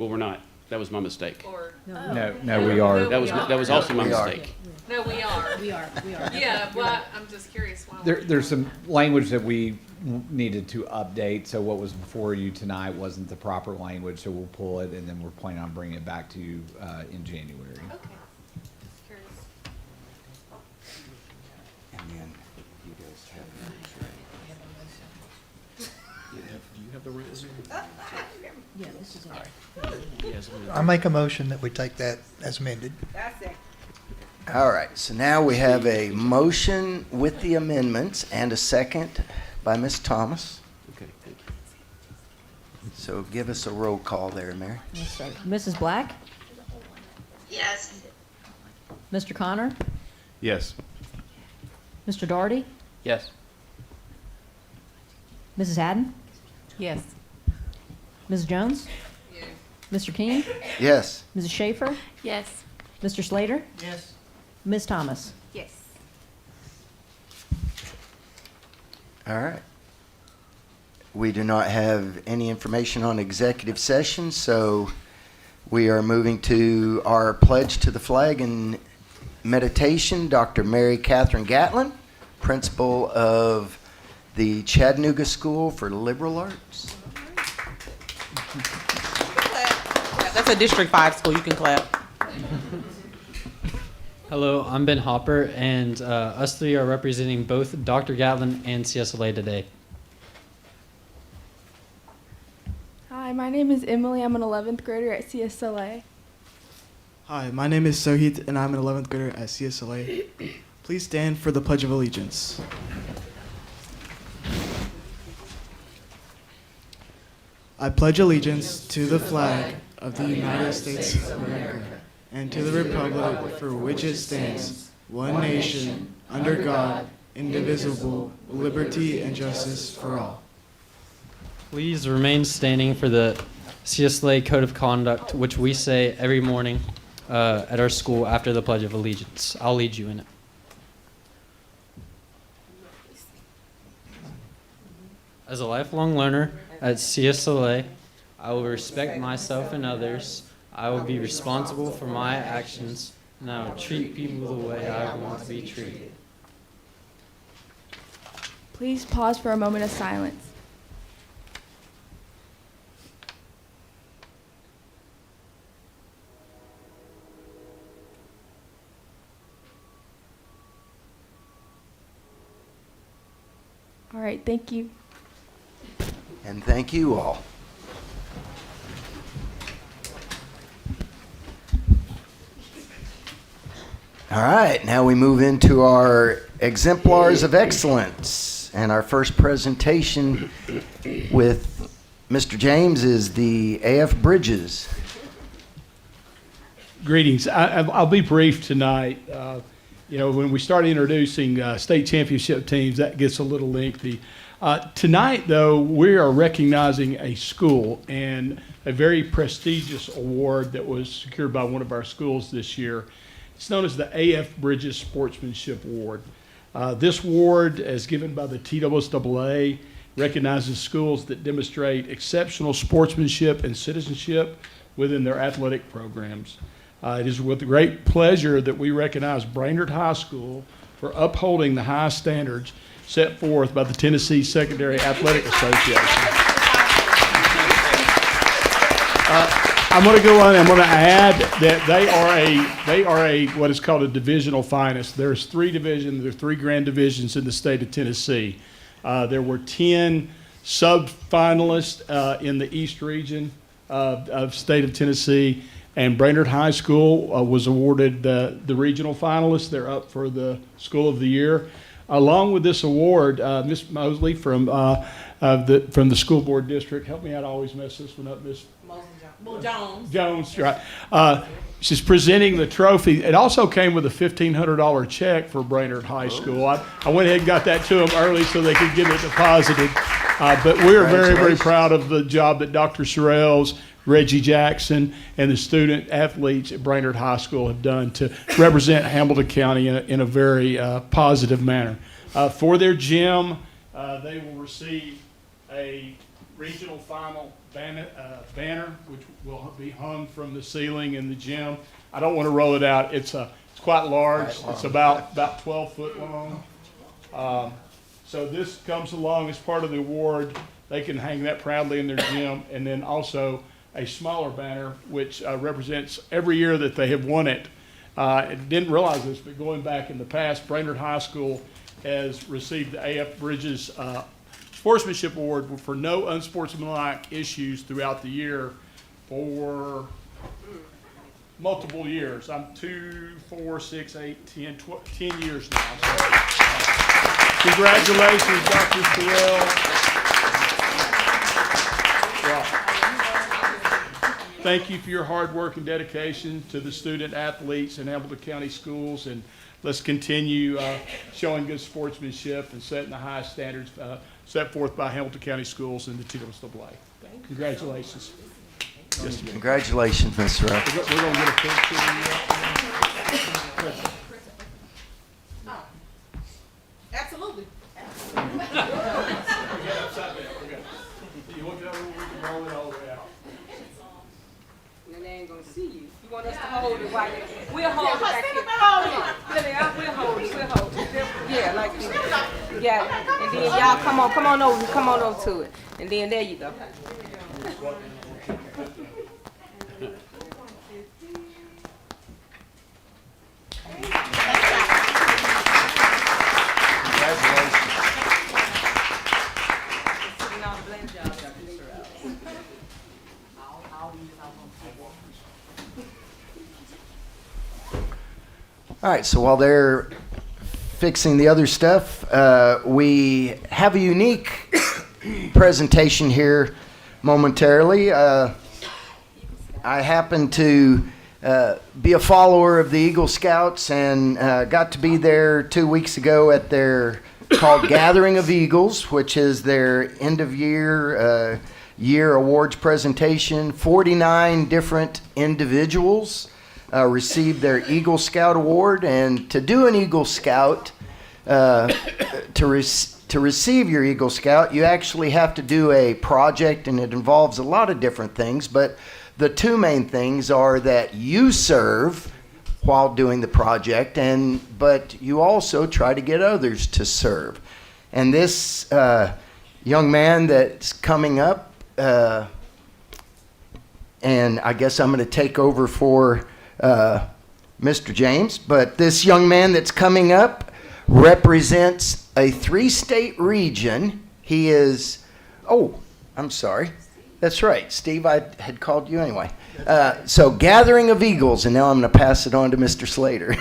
Well, we're not. That was my mistake. Or No, we are. That was also my mistake. no, we are. We are. Yeah, well, I'm just curious why. There's some language that we needed to update, so what was before you tonight wasn't the proper language, so we'll pull it, and then we're planning on bringing it back to you in January. Okay. Just curious. And then you guys have Do you have the resume? Yeah, this is it. Yes. I make a motion that we take that as amended. All right, so now we have a motion with the amendments and a second by Ms. Thomas. Okay, thank you. So give us a roll call there, Mary. Let's start. Mrs. Black? Yes. Mr. Connor? Yes. Mr. Daugherty? Yes. Mrs. Haddon? Yes. Ms. Jones? Yeah. Mr. King? Yes. Mrs. Schaefer? Yes. Mr. Slater? Yes. Ms. Thomas? Yes. All right. We do not have any information on executive session, so we are moving to our pledge to the flag and meditation. Dr. Mary Catherine Gatlin, principal of the Chattanooga School for Liberal Arts. That's a District 5 school. You can clap. Hello, I'm Ben Hopper, and us three are representing both Dr. Gatlin and CSLA today. Hi, my name is Emily. I'm an 11th grader at CSLA. Hi, my name is Sohit, and I'm an 11th grader at CSLA. Please stand for the Pledge of Allegiance. I pledge allegiance to the flag of the United States of America and to the republic for which it stands, one nation, under God, indivisible, with liberty and justice for all. Please remain standing for the CSLA Code of Conduct, which we say every morning at our school after the Pledge of Allegiance. I'll lead you in it. As a lifelong learner at CSLA, I will respect myself and others. I will be responsible for my actions, and I will treat people the way I want to be treated. Please pause for a moment of silence. All right, thank you. And thank you all. All right, now we move into our exemplars of excellence. And our first presentation with Mr. James is the AF Bridges. Greetings. I'll be brief tonight. When we start introducing state championship teams, that gets a little lengthy. Tonight, though, we are recognizing a school and a very prestigious award that was secured by one of our schools this year. It's known as the AF Bridges Sportsmanship Award. This award, as given by the TSSAA, recognizes schools that demonstrate exceptional sportsmanship and citizenship within their athletic programs. It is with great pleasure that we recognize Brainerd High School for upholding the high standards set forth by the Tennessee Secondary Athletic Association. I'm going to go on and I'm going to add that they are a what is called a divisional finalist. There's three grand divisions in the state of Tennessee. There were 10 sub-finalists in the East region of state of Tennessee, and Brainerd High School was awarded the regional finalists. They're up for the School of the Year. Along with this award, Ms. Mosley from the school board district, help me out, I always mess this one up, Ms. Jones, right. She's presenting the trophy. It also came with a $1,500 check for Brainerd High School. I went ahead and got that to them early so they could get it deposited. But we're very, very proud of the job that Dr. Sorrells, Reggie Jackson, and the student athletes at Brainerd High School have done to represent Hamilton County in a very positive manner. For their gym, they will receive a regional final banner, which will be hung from the ceiling in the gym. I don't want to roll it out. It's quite large. It's about 12 foot long. So this comes along as part of the award. They can hang that proudly in their gym, and then also a smaller banner which represents every year that they have won it. Didn't realize this, but going back in the past, Brainerd High School has received the A.F. Bridges Sportsmanship Award for no unsportsmanlike issues throughout the year for multiple years. I'm 2, 4, 6, 8, 10, 10 years now. So, congratulations, Dr. Sorrell. Well, thank you for your hard work and dedication to the student athletes in Hamilton County Schools, and let's continue showing good sportsmanship and setting the highest standards set forth by Hamilton County Schools and the TSSAA. Congratulations. Yes, ma'am. Congratulations, Mr. Ruff. We're going to get a picture. Absolutely. You look it over, we can roll it all the way out. And they ain't gonna see you. You want us to hold it while you, we'll hold it back here. Hold it. We'll hold it, Yeah, like this. Yeah, and then y'all come on over to it. And then there you go. All right, so while they're fixing the other stuff, we have a unique presentation here momentarily. I happen to be a follower of the Eagle Scouts and got to be there 2 weeks ago at their called Gathering of Eagles, which is their end of year awards presentation. 49 different individuals received their Eagle Scout Award, and to do an Eagle Scout, to receive your Eagle Scout, you actually have to do a project, and it involves a lot of different things, but the two main things are that you serve while doing the project, but you also try to get others to serve. And this young man that's coming up, and I guess I'm going to take over for Mr. James, but this young man that's coming up represents a 3-state region. He is, I'm sorry. That's right, Steve, I had called you anyway. So Gathering of Eagles, and now I'm going to pass it on to Mr. Slater.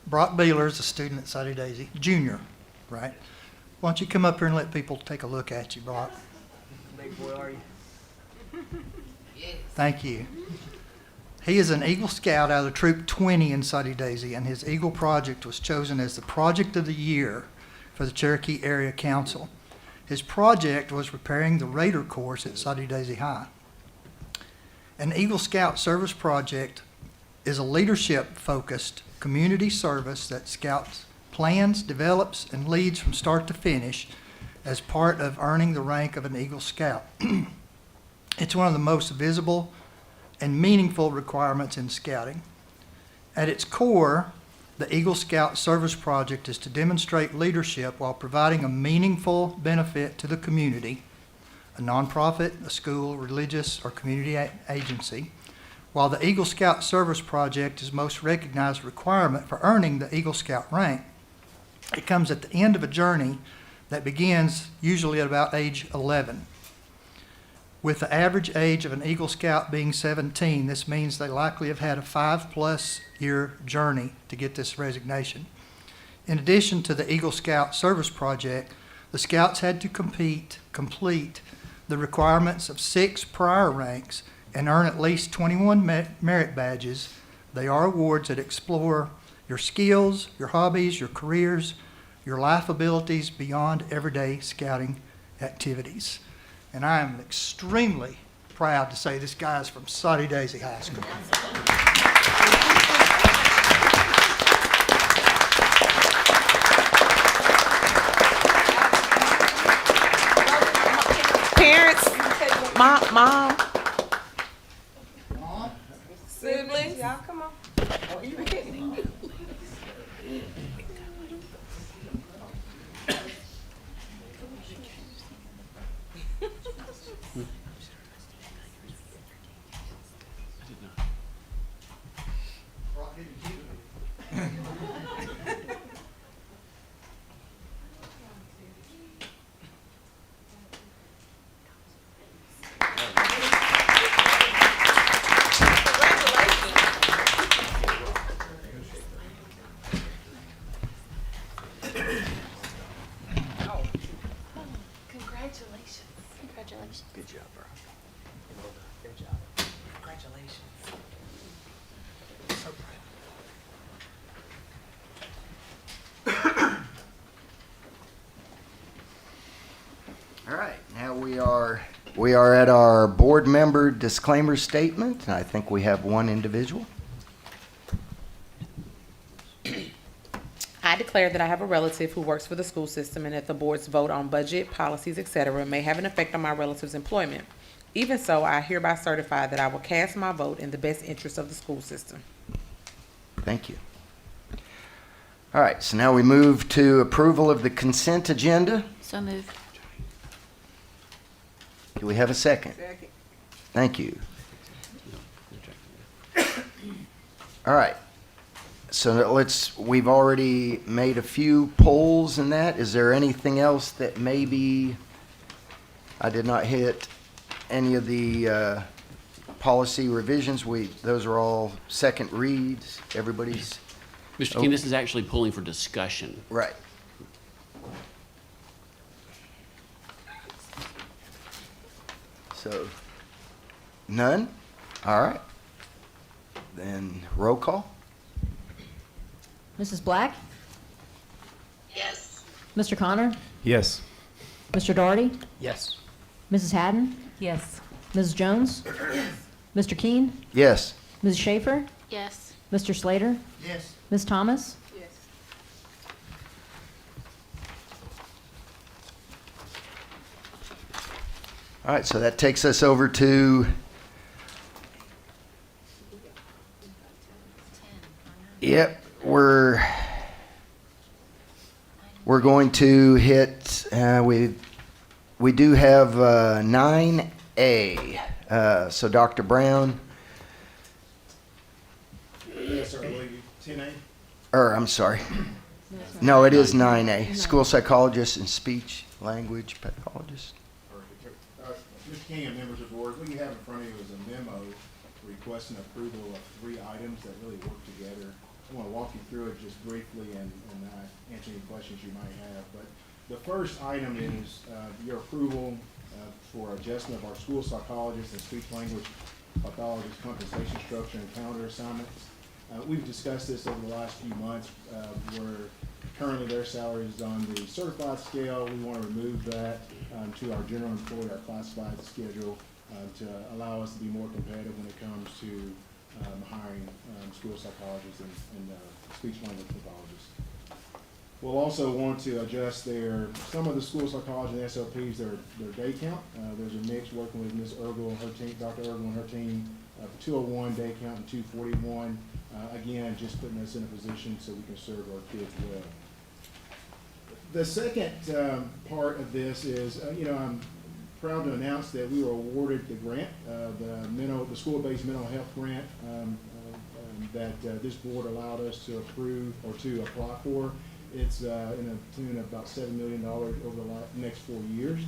Brock Beeler is a student at Sunny Daisy, junior, right? Why don't you come up here and let people take a look at you, Brock? Big boy, are you? Thank you. He is an Eagle Scout out of Troop 20 in Sunny Daisy, and his Eagle project was chosen as the Project of the Year for the Cherokee Area Council. His project was repairing the Raider course at Sunny Daisy High. An Eagle Scout service project is a leadership-focused community service that Scouts plans, develops, and leads from start to finish as part of earning the rank of an Eagle Scout. It's one of the most visible and meaningful requirements in scouting. At its core, the Eagle Scout Service Project is to demonstrate leadership while providing a meaningful benefit to the community, a nonprofit, a school, religious, or community agency. While the Eagle Scout Service Project is most recognized requirement for earning the Eagle Scout rank, it comes at the end of a journey that begins usually at about age 11. With the average age of an Eagle Scout being 17, this means they likely have had a 5+ year journey to get this resignation. In addition to the Eagle Scout Service Project, the Scouts had to complete the requirements of 6 prior ranks and earn at least 21 merit badges. They are awards that explore your skills, your hobbies, your careers, your life abilities beyond everyday scouting activities. And I am extremely proud to say this guy is from Sunny Daisy High School. Mom. Siblings, y'all come on. Oh, you kidding me? Congratulations. Good job, bro. Good job. Congratulations. So proud. All right, now we are at our board member disclaimer statement. I think we have one individual. I declare that I have a relative who works for the school system and that the board's vote on budget, policies, etc. may have an effect on my relative's employment. Even so, I hereby certify that I will cast my vote in the best interest of the school system. Thank you. All right, so now we move to approval of the consent agenda. So moved. Do we have a second? Second. Thank you. All right. So we've already made a few polls in that. Is there anything else that maybe I did not hit? Any of the policy revisions? Those are all second reads. Everybody's Mr. King, this is actually pulling for discussion. right. So, none? All right. Then roll call. Mrs. Black? Yes. Mr. Connor? Yes. Mr. Daugherty? Yes. Mrs. Haddon? Yes. Mrs. Jones? Mr. Keen? Yes. Ms. Schaefer? Yes. Mr. Slater? Yes. Ms. Thomas? Yes. All right, so that takes us over to, yep, we're going to hit, we do have 9A. So Dr. Brown, Yes, sir, I believe 10A. or I'm sorry. No, it is 9A, school psychologist and speech language pathologist. Mr. King and members of the board, what you have in front of you is a memo requesting approval of 3 items that really work together. I want to walk you through it just briefly and answer any questions you might have. But the first item is your approval for adjustment of our school psychologist and speech language pathologist compensation structure and calendar assignments. We've discussed this over the last few months where currently their salary is on the certified scale. We want to remove that to our general employee, our classified schedule, to allow us to be more competitive when it comes to hiring school psychologists and speech language pathologists. We'll also want to adjust some of the school psychologists and SLPs, their day count. There's a mix working with Ms. Ergel and her team, Dr. Ergel and her team, 201 day count and 241. Again, just putting us in a position so we can serve our kids well. The second part of this is, I'm proud to announce that we were awarded the grant, the school-based mental health grant that this board allowed us to approve or to apply for. It's in a tune of about $7 million over the next 4 years.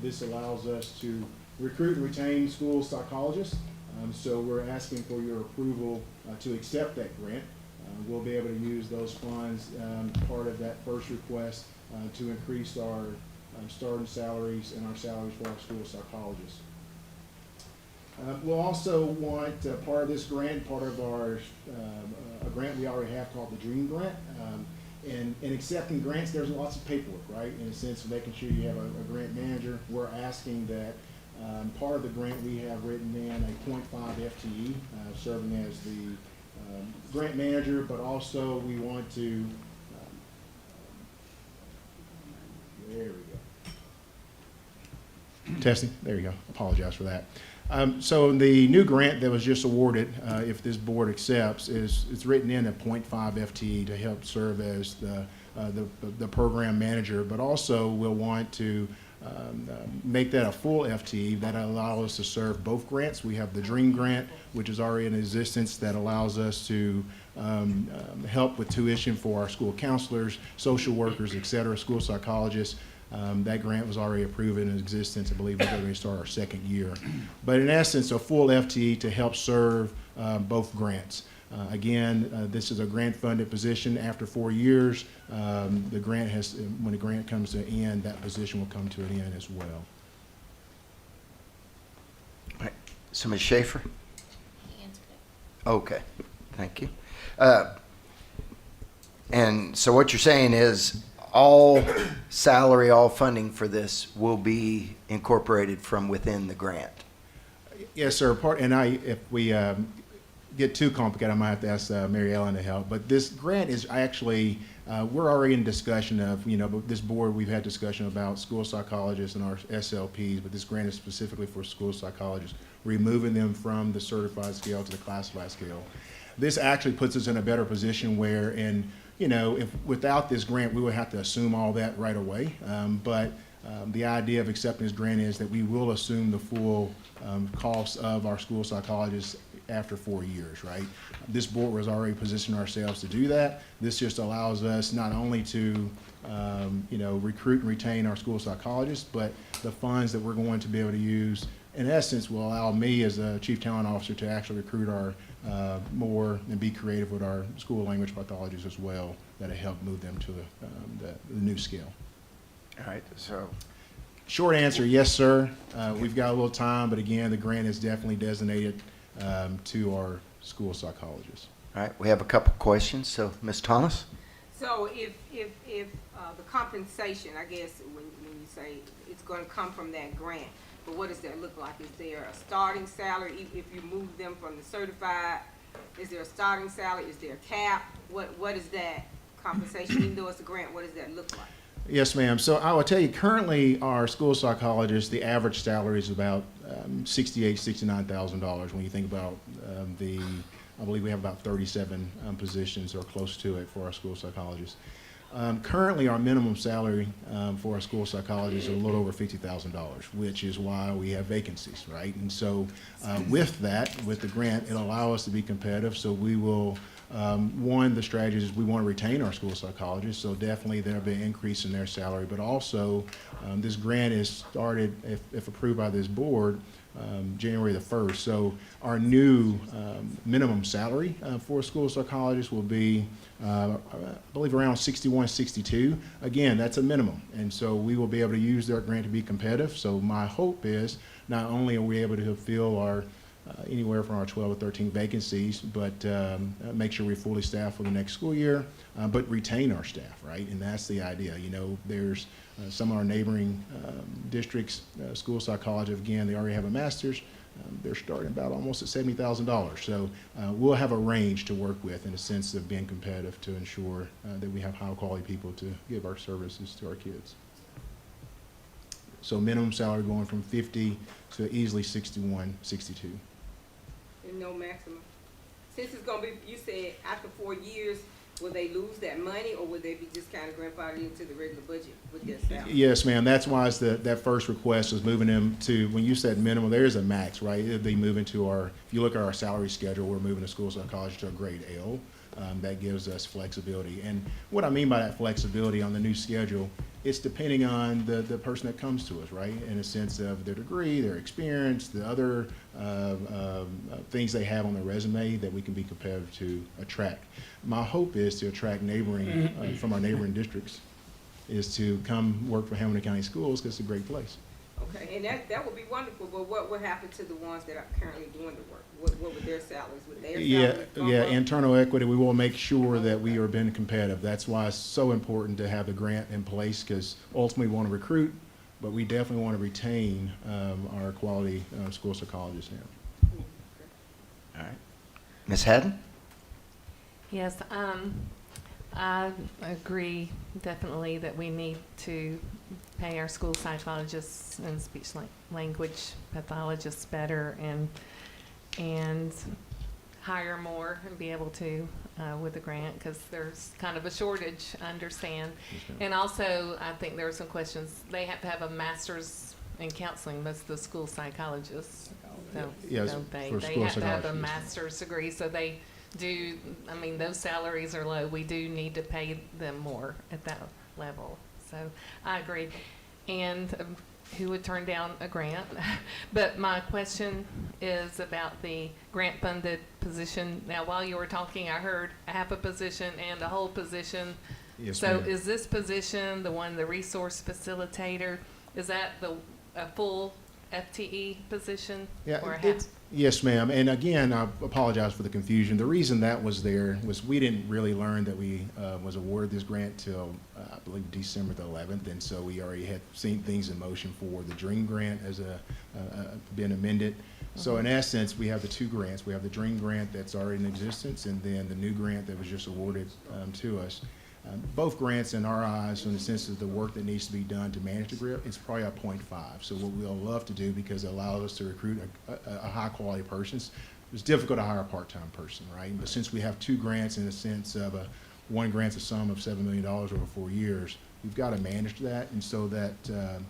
This allows us to recruit and retain school psychologists. So we're asking for your approval to accept that grant. We'll be able to use those funds, part of that first request, to increase our starting salaries and our salaries for our school psychologists. We'll also want part of this grant, part of our a grant we already have called the Dream Grant. And in accepting grants, there's lots of paperwork, right? In a sense of making sure you have a grant manager. We're asking that part of the grant we have written in a 0.5 FTE, serving as the grant manager, but also we want to, there we go. Testing, there you go. Apologize for that. So the new grant that was just awarded, if this board accepts, it's written in at 0.5 FTE to help serve as the program manager, but also we'll want to make that a full FTE that allows us to serve both grants. We have the DREAM grant, which is already in existence, that allows us to help with tuition for our school counselors, social workers, et cetera, school psychologists. That grant was already approved in existence. I believe we're going to start our second year. But in essence, a full FTE to help serve both grants. Again, this is a grant-funded position. After 4 years, when the grant comes to an end, that position will come to an end as well. All right. So Ms. Schaefer? He answered it. Okay, thank you. And so what you're saying is all salary, all funding for this will be incorporated from within the grant? Yes, sir. If we get too complicated, I might have to ask Mary Ellen to help. But this grant is actually, we're already in discussion of, but this board, we've had discussion about school psychologists and our SLPs, but this grant is specifically for school psychologists, removing them from the certified scale to the classified scale. This actually puts us in a better position where, if without this grant, we would have to assume all that right away. But the idea of accepting this grant is that we will assume the full cost of our school psychologists after 4 years, right? This board was already positioning ourselves to do that. This just allows us not only to, recruit and retain our school psychologists, but the funds that we're going to be able to use, in essence, will allow me as a chief talent officer to actually recruit our more and be creative with our school language pathologists as well, that'll help move them to the new scale. All right, so. Short answer, yes, sir. We've got a little time, but again, the grant is definitely designated to our school psychologists. All right, we have a couple questions. So, Ms. Thomas? So if the compensation, I guess, when you say it's going to come from that grant, but what does that look like? Is there a starting salary if you move them from the certified? Is there a starting salary? Is there a cap? What is that compensation? Even though it's a grant, what does that look like? Yes, ma'am. So I will tell you, currently our school psychologists, the average salary is about $68,000, $69,000 when you think about I believe we have about 37 positions or close to it for our school psychologists. Currently, our minimum salary for our school psychologists is a little over $50,000, which is why we have vacancies, right? And so with the grant, it'll allow us to be competitive. So we will, one, the strategy is we want to retain our school psychologists. So definitely there'll be an increase in their salary. But also, this grant is started, if approved by this board, January the 1st. So our new minimum salary for a school psychologist will be, I believe, around 61, 62. Again, that's a minimum. And so we will be able to use their grant to be competitive. So my hope is not only are we able to fill our anywhere from our 12 or 13 vacancies, but make sure we're fully staffed for the next school year, but retain our staff, right? And that's the idea. There's some of our neighboring districts, school psychology, again, they already have a master's. They're starting about almost at $70,000. So we'll have a range to work with in a sense of being competitive to ensure that we have high quality people to give our services to our kids. So minimum salary going from 50 to easily 61, 62. And no maximum. Since it's going to be, you said after 4 years, will they lose that money, or will they be just kind of grandfathered into the regular budget with their salary? Yes, ma'am. That's why it's that first request is moving them to, when you said minimum, there is a max, right? It'll be moving to if you look at our salary schedule, we're moving the school psychology to a grade L. That gives us flexibility. And what I mean by that flexibility on the new schedule, it's depending on the person that comes to us, right? In a sense of their degree, their experience, the other things they have on their resume that we can be competitive to attract. My hope is to attract from our neighboring districts, is to come work for Hamilton County Schools because it's a great place. Okay, and that would be wonderful, but what would happen to the ones that are currently doing the work? What would their salaries? Would their salaries bump up? Internal equity, we will make sure that we are being competitive. That's why it's so important to have the grant in place, because ultimately we want to recruit, but we definitely want to retain our quality school psychologists now. All right. Ms. Haddon? Yes, I agree definitely that we need to pay our school psychologists and speech language pathologists better and hire more and be able to with the grant, because there's kind of a shortage, I understand. And also, I think there are some questions. They have to have a master's in counseling, most of the school psychologists, Yes, don't they? for They school have to have a psychologists. master's degree, so they do, I mean, those salaries are low. We do need to pay them more at that level. So I agree. And who would turn down a grant? But my question is about the grant-funded position. Now, while you were talking, I heard half a position and a whole position. Yes, So ma'am. is this position, the one, the resource facilitator, is that a full FTE position? Yeah, or a half? it's, yes, ma'am. And again, I apologize for the confusion. The reason that was there was we didn't really learn that we was awarded this grant till I believe December the 11th, and so we already had seen things in motion for the Dream Grant as been amended. So in essence, we have the two grants. We have the Dream Grant that's already in existence, and then the new grant that was just awarded to us. Both grants, in our eyes, in the sense of the work that needs to be done to manage the grant, it's probably a 0.5. So what we'll love to do, because it allows us to recruit a high-quality person, it's difficult to hire a part-time person, right? But since we have two grants in the sense of one grant's a sum of $7 million over 4 years, we've got to manage that, and so that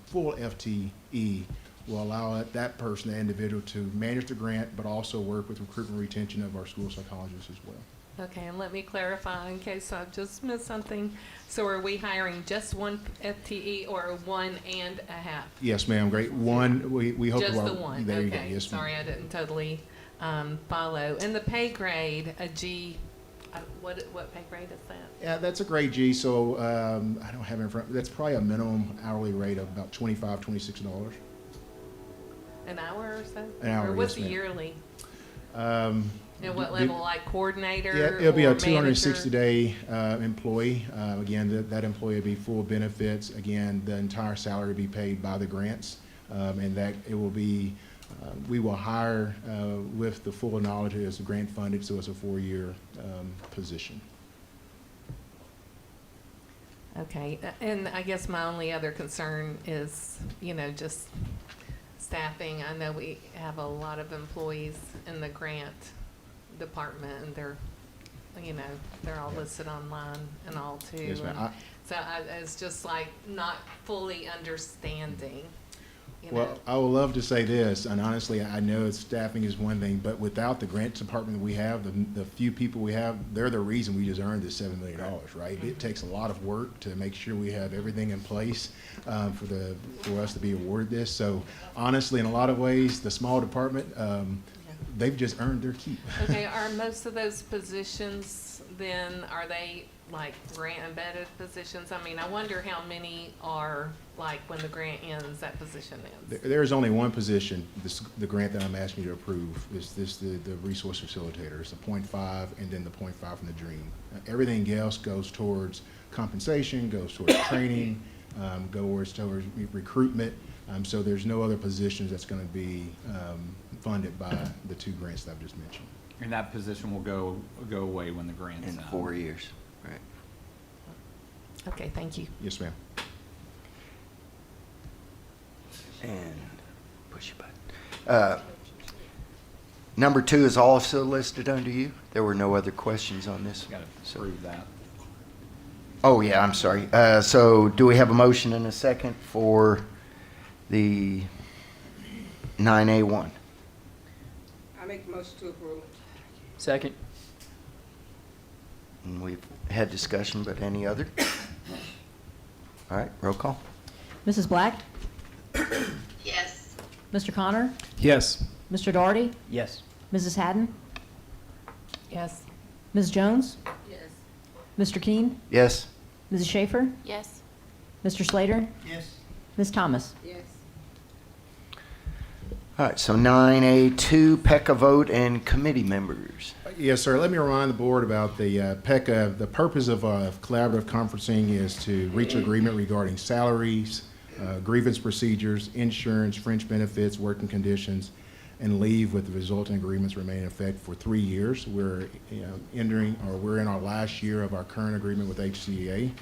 full FTE will allow that person, that individual, to manage the grant, but also work with recruitment and retention of our school psychologists as well. Okay, and let me clarify in case I've just missed something. So are we hiring just one FTE or 1.5? Yes, ma'am. Great. One, we hope. Just the one. There you go. Okay, Yes, ma'am. sorry, I didn't totally follow. And the pay grade, a G, what pay grade is that? Yeah, that's a grade G. So I don't have it in front. That's probably a minimum hourly rate of about $25, $26. An hour or so? An hour, Or what's yes, the ma'am. yearly? And what the- level, like coordinator? Yeah, it'll be or a 260-day manager? employee. Again, that employee will be full benefits. Again, the entire salary will be paid by the grants, and that it will be. We will hire with the full knowledge that it's grant funded, so it's a 4-year position. Okay, and I guess my only other concern is, just staffing. I know we have a lot of employees in the grant department, and they're all listed online and all too. Yes, ma'am. And so it's just like not fully understanding. Well, I would love to say this, and honestly, I know staffing is one thing, but without the grants department that we have, the few people we have, they're the reason we just earned this $7 million, right? It takes a lot of work to make sure we have everything in place for us to be awarded this. So honestly, in a lot of ways, the small department, they've just earned their keep. Okay, are most of those positions then, are they like grant embedded positions? I mean, I wonder how many are like when the grant ends, that position ends. There is only one position, the grant that I'm asking you to approve, is the resource facilitator. It's a 0.5 and then the 0.5 from the Dream. Everything else goes towards compensation, goes towards training, goes towards recruitment. So there's no other positions that's going to be funded by the two grants that I've just mentioned. And that position will go away when the grant's In out. 4 years, right? Okay, thank you. Yes, ma'am. And push your button. Number 2 is also listed under you. There were no other questions on this. Got to approve that. Oh, yeah, I'm sorry. So do we have a motion and a second for the 9A1? I make the motion to approve. Second. And we've had discussion, but any other? All right, roll call. Mrs. Black? Yes. Mr. Connor? Yes. Mr. Daugherty? Yes. Mrs. Haddon? Yes. Ms. Jones? Yes. Mr. Keen? Yes? Mrs. Schaefer? Yes. Mr. Slater? Yes. Ms. Thomas? Yes. All right, so 9A2, PECA vote and committee members. Yes, sir. Let me remind the board about the PECA. The purpose of collaborative conferencing is to reach agreement regarding salaries, grievance procedures, insurance, fringe benefits, working conditions, and leave, with the resulting agreements remain in effect for 3 years. We're we're in our last year of our current agreement with HCA.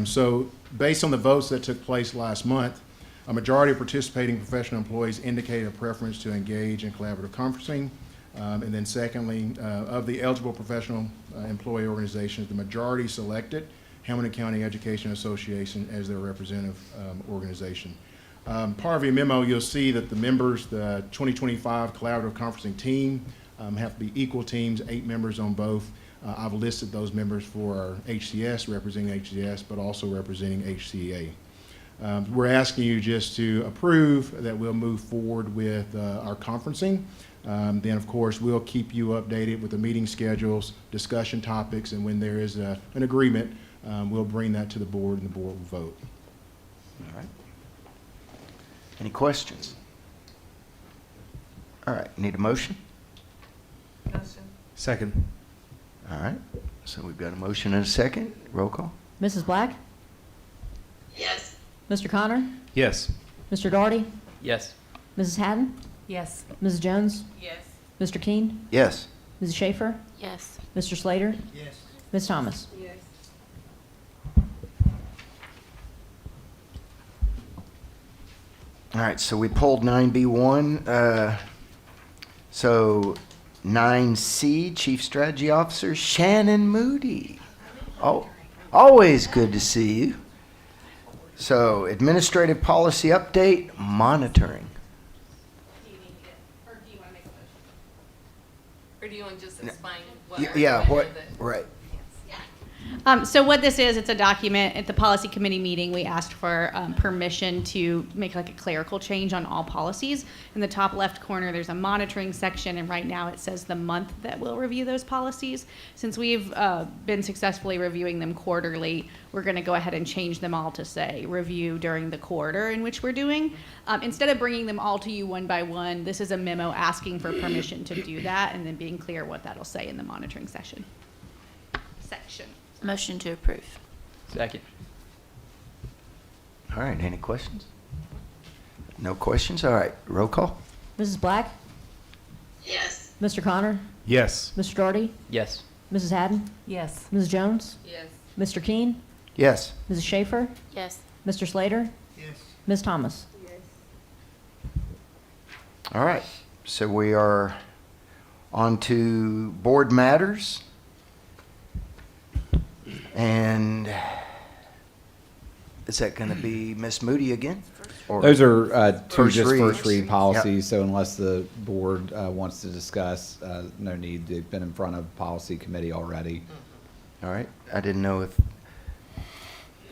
So based on the votes that took place last month, a majority of participating professional employees indicated a preference to engage in collaborative conferencing. And then secondly, of the eligible professional employee organizations, the majority selected Hamilton County Education Association as their representative organization. Part of your memo, you'll see that the members, the 2025 collaborative conferencing team, have to be equal teams, 8 members on both. I've listed those members for our HCS, representing HCS, but also representing HCA. We're asking you just to approve that we'll move forward with our conferencing. Then, of course, we'll keep you updated with the meeting schedules, discussion topics, and when there is an agreement, we'll bring that to the board and the board will vote. All right. Any questions? All right, need a motion? Motion. Second. All right, so we've got a motion and a second. Roll call. Mrs. Black? Yes. Mr. Connor? Yes. Mr. Daugherty? Yes. Mrs. Haddon? Yes. Mrs. Jones? Yes. Mr. Keen? Yes. Mrs. Schaefer? Yes. Mr. Slater? Yes. Ms. Thomas? Yes. All right, so we pulled 9B1. So 9C, Chief Strategy Officer Shannon Moody. Oh, always good to see you. So administrative policy update, monitoring. Do you need it, or do you want to make a motion? Or do you want to just explain what? Yeah, what, right. So what this is, it's a document. At the policy committee meeting, we asked for permission to make like a clerical change on all policies. In the top left corner, there's a monitoring section, and right now it says the month that we'll review those policies. Since we've been successfully reviewing them quarterly, we're going to go ahead and change them all to say review during the quarter in which we're doing. Instead of bringing them all to you one by one, this is a memo asking for permission to do that, and then being clear what that'll say in the monitoring section. Motion to approve. Second. All right, any questions? No questions? All right, roll call. Mrs. Black? Yes. Mr. Connor? Yes. Mr. Daugherty? Yes. Mrs. Haddon? Yes. Mrs. Jones? Yes. Mr. Keen? Yes. Mrs. Schaefer? Yes. Mr. Slater? Yes. Ms. Thomas? Yes. All right, so we are on to board matters. And is that going to be Miss Moody again? Or Those are two First just reads. first read Yep. policies, so unless the board wants to discuss, no need. They've been in front of policy committee already. All right, I didn't know if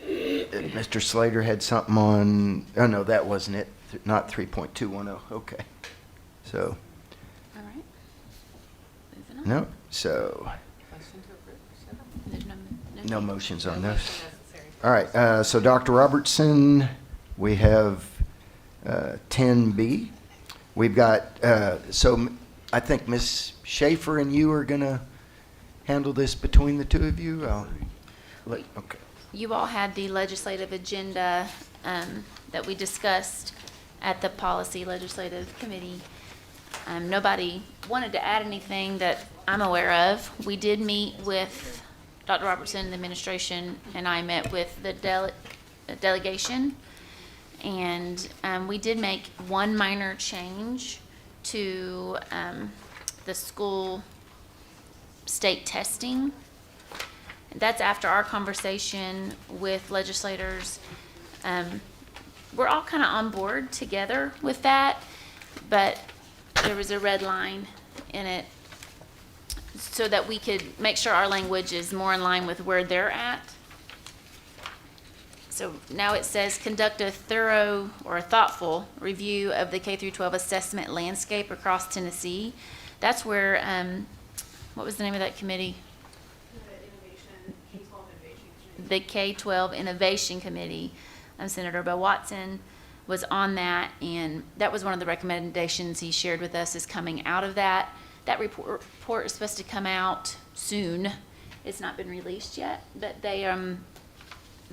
Mr. Slater had something on, oh no, that wasn't it, not 3.210, okay. So, All right. Moving on. no, so Motion to approve. There's no motions on No those. motion necessary. All right, so Dr. Robertson, we have 10B. We've got, so I think Ms. Schaefer and you are going to handle this between the two of you? Okay. You all had the legislative agenda that we discussed at the policy legislative committee. Nobody wanted to add anything that I'm aware of. We did meet with Dr. Robertson, the administration, and I met with the delegation. And we did make one minor change to the school state testing. That's after our conversation with legislators. We're all kind of on board together with that, but there was a red line in it so that we could make sure our language is more in line with where they're at. So now it says, conduct a thorough or a thoughtful review of the K through 12 assessment landscape across Tennessee. That's where, what was the name of that committee? The K-12 Innovation Committee. Senator Bo Watson was on that, and that was one of the recommendations he shared with us is coming out of that. That report is supposed to come out soon. It's not been released yet, but they're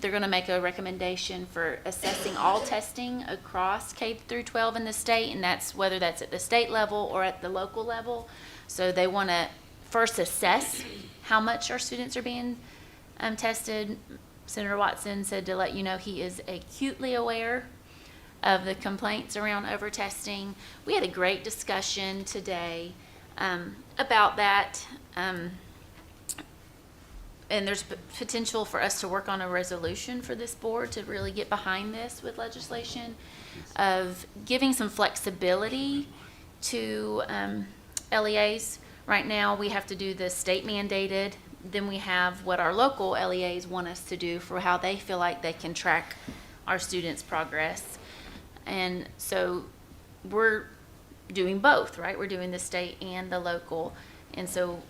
going to make a recommendation for assessing all testing across K through 12 in the state, and that's whether that's at the state level or at the local level. So they want to first assess how much our students are being tested, Senator Watson said to let you know he is acutely aware of the complaints around overtesting. We had a great discussion today about that. And there's potential for us to work on a resolution for this board to really get behind this with legislation of giving some flexibility to LEAs. Right now, we have to do the state mandated. Then we have what our local LEAs want us to do for how they feel like they can track our students' progress. And so we're doing both, right? We're doing the state and the local. And so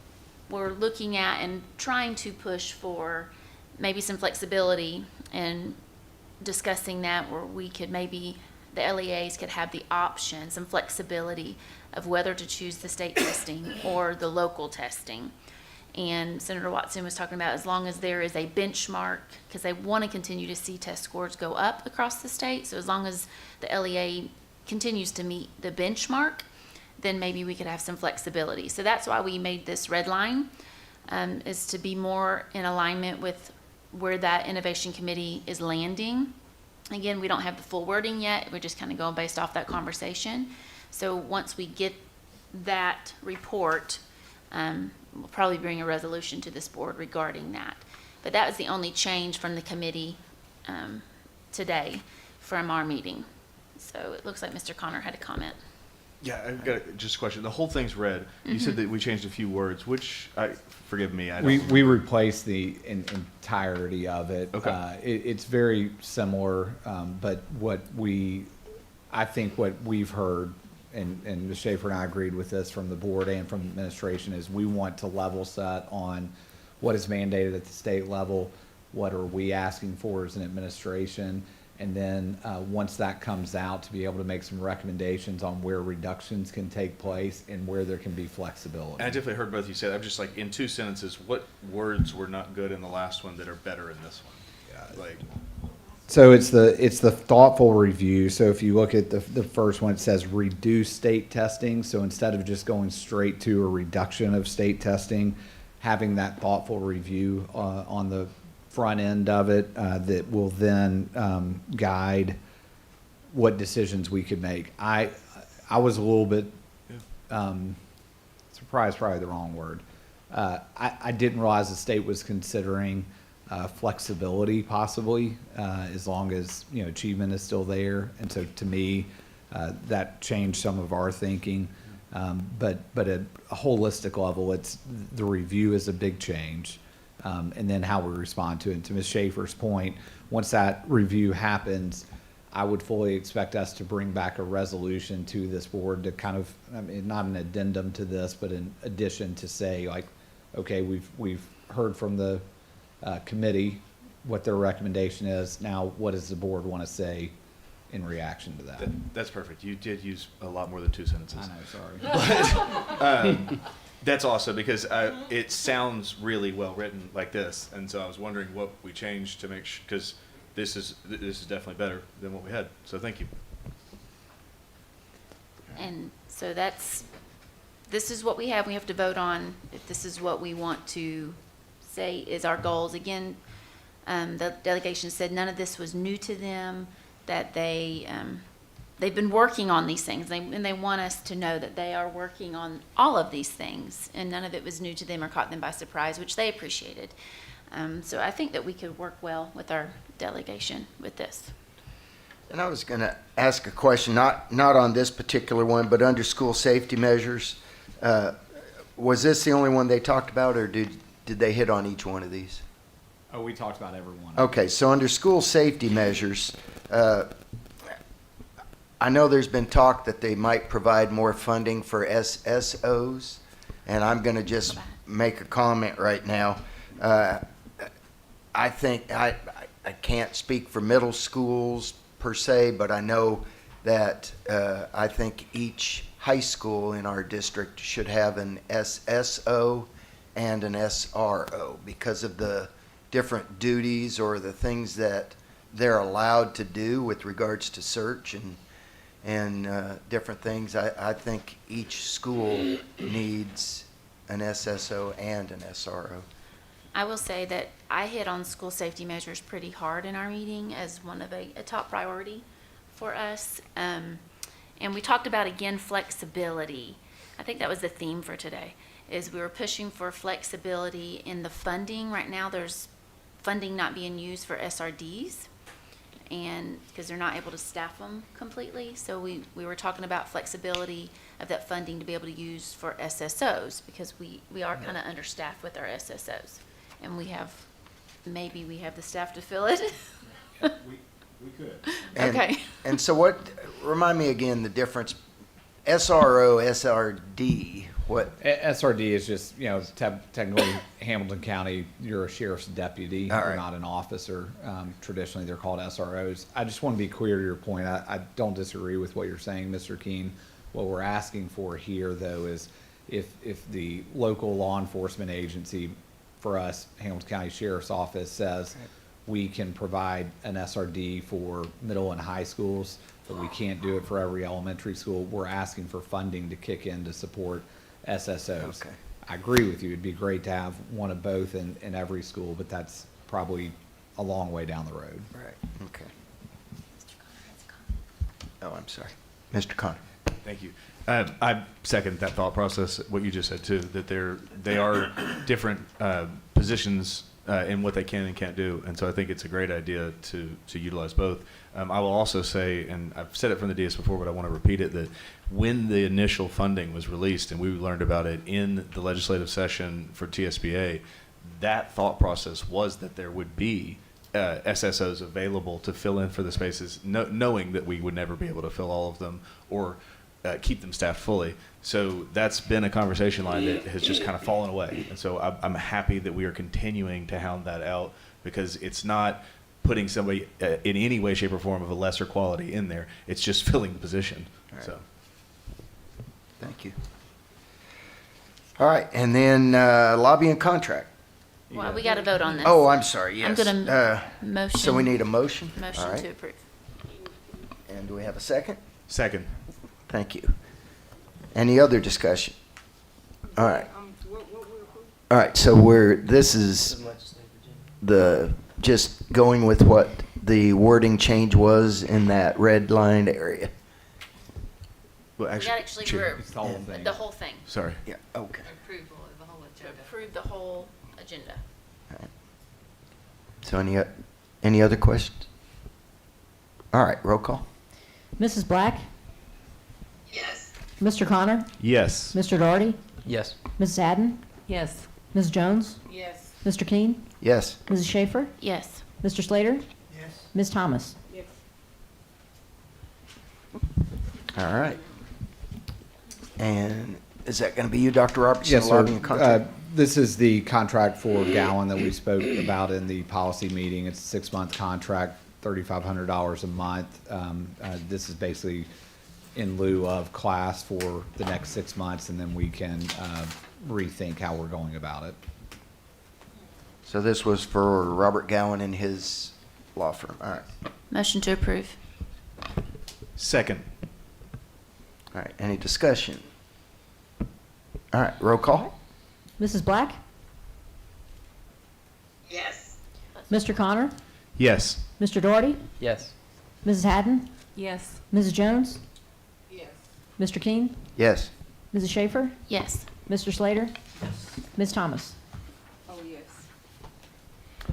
we're looking at and trying to push for maybe some flexibility and discussing that where we could maybe, the LEAs could have the option, some flexibility of whether to choose the state testing or the local testing. And Senator Watson was talking about as long as there is a benchmark, because they want to continue to see test scores go up across the state. So as long as the LEA continues to meet the benchmark, then maybe we could have some flexibility. So that's why we made this red line, is to be more in alignment with where that innovation committee is landing. Again, we don't have the full wording yet. We're just kind of going based off that conversation. So once we get that report, we'll probably bring a resolution to this board regarding that. But that was the only change from the committee today from our meeting. So it looks like Mr. Connor had a comment. Yeah, I've got just a question. The whole thing's red. You said that we changed a few words, which, forgive me, I don't. We replaced the entirety of it. Okay. It's very similar, but I think what we've heard, and Ms. Schaefer and I agreed with this from the board and from the administration, is we want to level set on what is mandated at the state level, what are we asking for as an administration, and then once that comes out, to be able to make some recommendations on where reductions can take place and where there can be flexibility. And I definitely heard both of you say that. I'm just like, in 2 sentences, what words were not good in the last one that are better in this one? Yeah. Like, so it's the thoughtful review. So if you look at the first one, it says reduce state testing. So instead of just going straight to a reduction of state testing, having that thoughtful review on the front end of it that will then guide what decisions we could make. I was a little bit surprised, probably the wrong word. I didn't realize the state was considering flexibility possibly as long as achievement is still there. And so to me, that changed some of our thinking. But at a holistic level, the review is a big change. And then how we respond to it. And to Ms. Schaefer's point, once that review happens, I would fully expect us to bring back a resolution to this board to kind of, I mean, not an addendum to this, but in addition to say, like, okay, we've heard from the committee what their recommendation is. Now, what does the board want to say in reaction to that? That's perfect. You did use a lot more than 2 sentences. I know, sorry. That's awesome because it sounds really well written like this, and so I was wondering what we changed to make sure, because this is definitely better than what we had. So thank you. And so this is what we have. We have to vote on if this is what we want to say is our goals. Again, the delegation said none of this was new to them, that they've been working on these things, and they want us to know that they are working on all of these things, and none of it was new to them or caught them by surprise, which they appreciated. So I think that we could work well with our delegation with this. And I was going to ask a question, not on this particular one, but under school safety measures. Was this the only one they talked about, or did they hit on each one of these? Oh, we talked about every one. Okay, so under school safety measures, I know there's been talk that they might provide more funding for SSOs, and I'm going to just make a comment right now. I think I can't speak for middle schools per se, but I know that I think each high school in our district should have an SSO and an SRO because of the different duties or the things that they're allowed to do with regards to search and different things. I think each school needs an SSO and an SRO. I will say that I hit on school safety measures pretty hard in our meeting as one of a top priority for us. And we talked about, again, flexibility. I think that was the theme for today, is we were pushing for flexibility in the funding. Right now, there's funding not being used for SRDs, and because they're not able to staff them completely. So we were talking about flexibility of that funding to be able to use for SSOs, because we are kind of understaffed with our SSOs. And maybe we have the staff to fill it. We could. Okay. And so remind me again, the difference, SRO, SRD, what? SRD is just, technically Hamilton County, you're a sheriff's deputy. All You're right. not an officer. Traditionally, they're called SROs. I just want to be clear to your point. I don't disagree with what you're saying, Mr. Keene. What we're asking for here, though, is if the local law enforcement agency, for us, Hamilton County Sheriff's Office, says we can provide an SRD for middle and high schools, but we can't do it for every elementary school, we're asking for funding to kick in to support SSOs. Okay. I agree with you. It'd be great to have one of both in every school, but that's probably a long way down the road. Right, okay. Oh, I'm sorry. Mr. Connor. Thank you. I second that thought process, what you just said too, that they are different positions in what they can and can't do. And so I think it's a great idea to utilize both. I will also say, and I've said it from the DS before, but I want to repeat it, that when the initial funding was released and we learned about it in the legislative session for TSBA, that thought process was that there would be SSOs available to fill in for the spaces, knowing that we would never be able to fill all of them or keep them staffed fully. So that's been a conversation line that has just kind of fallen away. And so I'm happy that we are continuing to hound that out, because it's not putting somebody in any way, shape, or form of a lesser quality in there. It's just filling the position. All right. So. Thank you. All right, and then lobby and contract. Well, we got to vote on this. Oh, I'm sorry, yes. I'm going to motion. So we need a motion? All Motion right. to approve. And do we have a second? Second. Thank you. Any other discussion? All right. All right, so this is just going with what the wording change was in that red line area. Well, We got actually It's the whole thing. the whole thing. Sorry. Yeah, okay. Approval of the whole To agenda. approve the whole agenda. All right. So any other questions? All right, roll call. Mrs. Black? Yes. Mr. Connor? Yes. Mr. Doherty? Yes. Mrs. Haddon? Yes. Ms. Jones? Yes. Mr. Keene? Yes. Mrs. Schaefer? Yes. Mr. Slater? Yes. Ms. Thomas? Yes. All right. And is that going to be you, Dr. Robertson? Yes, the sir. lobbying contract? This is the contract for Gowan that we spoke about in the policy meeting. It's a 6-month contract, $3,500 a month. This is basically in lieu of class for the next 6 months, and then we can rethink how we're going about it. So this was for Robert Gowan and his law firm. All right. Motion to approve. Second. All right. Any discussion? All right. Roll call. Mrs. Black? Yes. Mr. Connor? Yes. Mr. Doherty? Yes. Mrs. Haddon? Yes. Mrs. Jones? Yes. Mr. Keene? Yes. Mrs. Schaefer? Yes. Mr. Slater? Ms. Thomas? Oh, yes.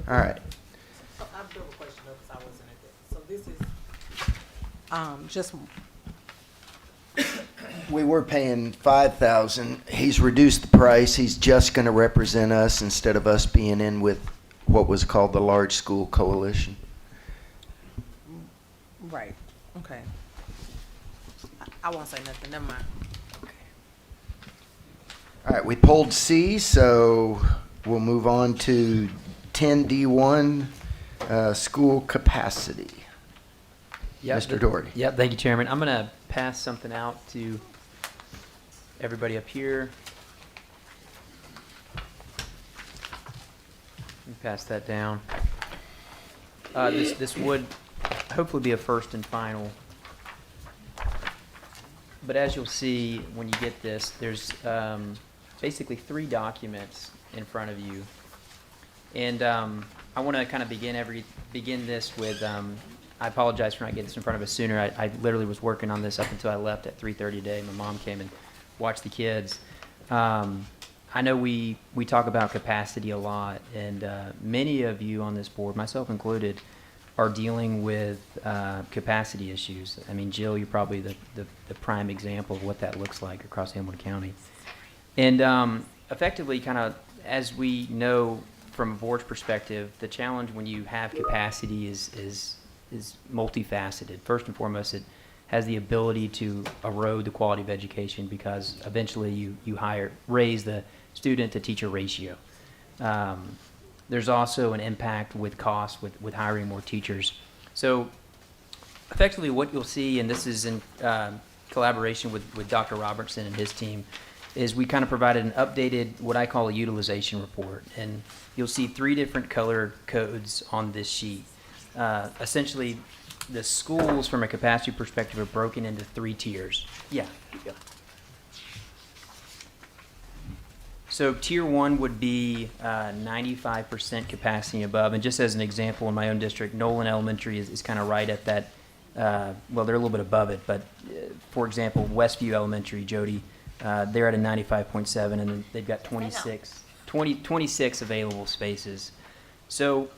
All right. I have a double question though, because I wasn't at that. So this is, just, We were paying $5,000. He's reduced the price. He's just going to represent us instead of us being in with what was called the Large School Coalition. right, okay. I won't say nothing, never mind. All right. We pulled C, so we'll move on to 10D1, school capacity. Mr. Doherty. Yeah, thank you, Chairman. I'm going to pass something out to everybody up here. Let me pass that down. This would hopefully be a first and final. But as you'll see when you get this, there's basically 3 documents in front of you. And I want to kind of begin this with, I apologize for not getting this in front of us sooner. I literally was working on this up until I left at 3:30 today. My mom came and watched the kids. I know we talk about capacity a lot, and many of you on this board, myself included, are dealing with capacity issues. I mean, Jill, you're probably the prime example of what that looks like across Hamilton County. And effectively, kind of, as we know from a board's perspective, the challenge when you have capacity is multifaceted. First and foremost, it has the ability to erode the quality of education because eventually you raise the student to teacher ratio. There's also an impact with cost with hiring more teachers. So effectively what you'll see, and this is in collaboration with Dr. Robertson and his team, is we kind of provided an updated, what I call a utilization report. And you'll see 3 different color codes on this sheet. Essentially, the schools from a capacity perspective are broken into 3 tiers. Yeah. So tier 1 would be 95% capacity and above. And just as an example, in my own district, Nolan Elementary is kind of right at that. Well, they're a little bit above it, but for example, Westview Elementary, Jody, they're at a 95.7, and then they've got 26 available spaces. So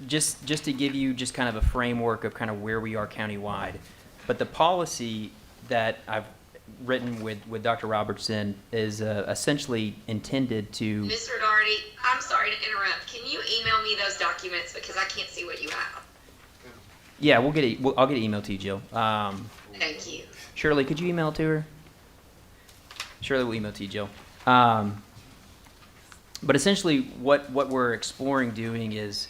just to give you just kind of a framework of kind of where we are countywide, but the policy that I've written with Dr. Robertson is essentially intended to... Mr. Doherty, I'm sorry to interrupt. Can you email me those documents because I can't see what you have? Yeah, I'll get an email to you, Jill. Thank you. Shirley, could you email it to her? Shirley will email it to you, Jill. But essentially what we're exploring doing is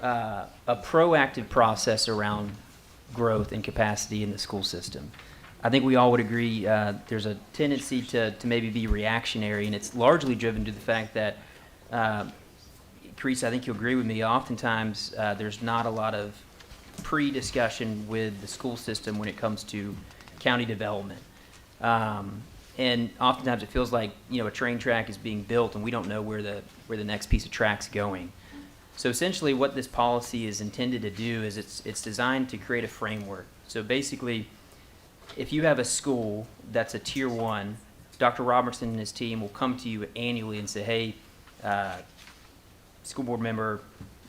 a proactive process around growth and capacity in the school system. I think we all would agree there's a tendency to maybe be reactionary, and it's largely driven to the fact that, Teresa, I think you'll agree with me, oftentimes there's not a lot of pre-discussion with the school system when it comes to county development. And oftentimes it feels like, a train track is being built and we don't know where the next piece of track's going. So essentially what this policy is intended to do is it's designed to create a framework. So basically, if you have a school that's a tier 1, Dr. Robertson and his team will come to you annually and say, hey, school board member,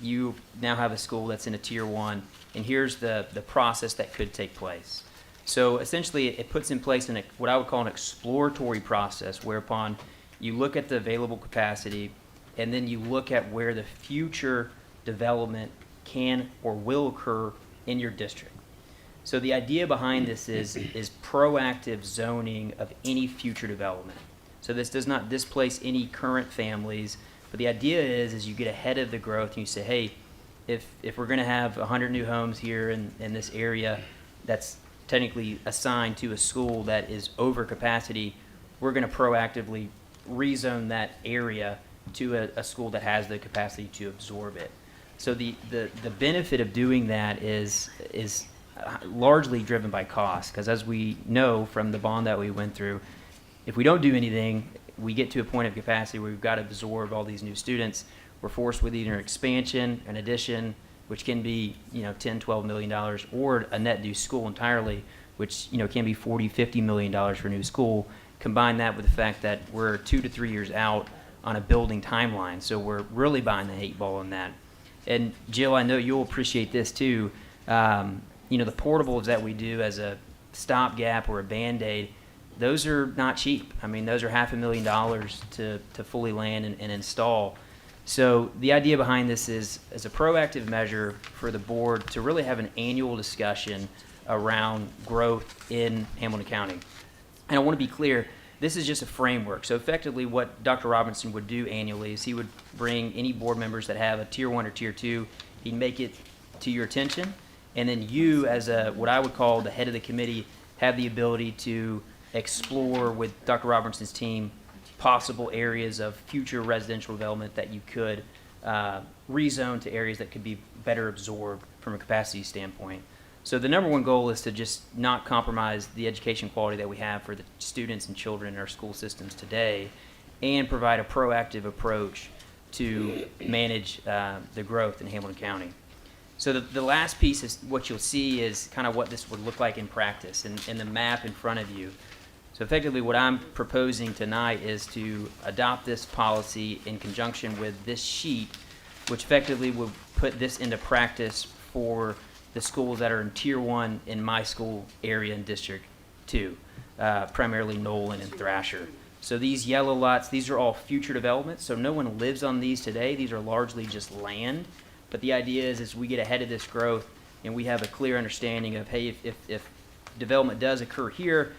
you now have a school that's in a tier 1, and here's the process that could take place. So essentially it puts in place what I would call an exploratory process, whereupon you look at the available capacity and then you look at where the future development can or will occur in your district. So the idea behind this is proactive zoning of any future development. So this does not displace any current families, but the idea is you get ahead of the growth and you say, hey, if we're going to have 100 new homes here in this area that's technically assigned to a school that is over capacity, we're going to proactively rezone that area to a school that has the capacity to absorb it. So the benefit of doing that is largely driven by cost, because as we know from the bond that we went through, if we don't do anything, we get to a point of capacity where we've got to absorb all these new students. We're forced with either expansion, an addition, which can be $10-12 million, or a net new school entirely, which can be $40-50 million for a new school. Combine that with the fact that we're 2 to 3 years out on a building timeline, so we're really behind the 8 ball on that. And Jill, I know you'll appreciate this too. The portables that we do as a stopgap or a Band-Aid, those are not cheap. I mean, those are $500,000 to fully land and install. So the idea behind this is as a proactive measure for the board to really have an annual discussion around growth in Hamilton County. And I want to be clear, this is just a framework. So effectively what Dr. Robinson would do annually is he would bring any board members that have a tier 1 or tier 2, he'd make it to your attention, and then you as what I would call the head of the committee have the ability to explore with Dr. Robinson's team possible areas of future residential development that you could rezone to areas that could be better absorbed from a capacity standpoint. So the number one goal is to just not compromise the education quality that we have for the students and children in our school systems today, and provide a proactive approach to manage the growth in Hamilton County. So the last piece is what you'll see is kind of what this would look like in practice in the map in front of you. So effectively what I'm proposing tonight is to adopt this policy in conjunction with this sheet, which effectively will put this into practice for the schools that are in Tier 1 in my school area in District 2, primarily Nolan and Thrasher. So these yellow lots, these are all future developments, so no one lives on these today. These are largely just land. But the idea is as we get ahead of this growth and we have a clear understanding of, hey, if development does occur here,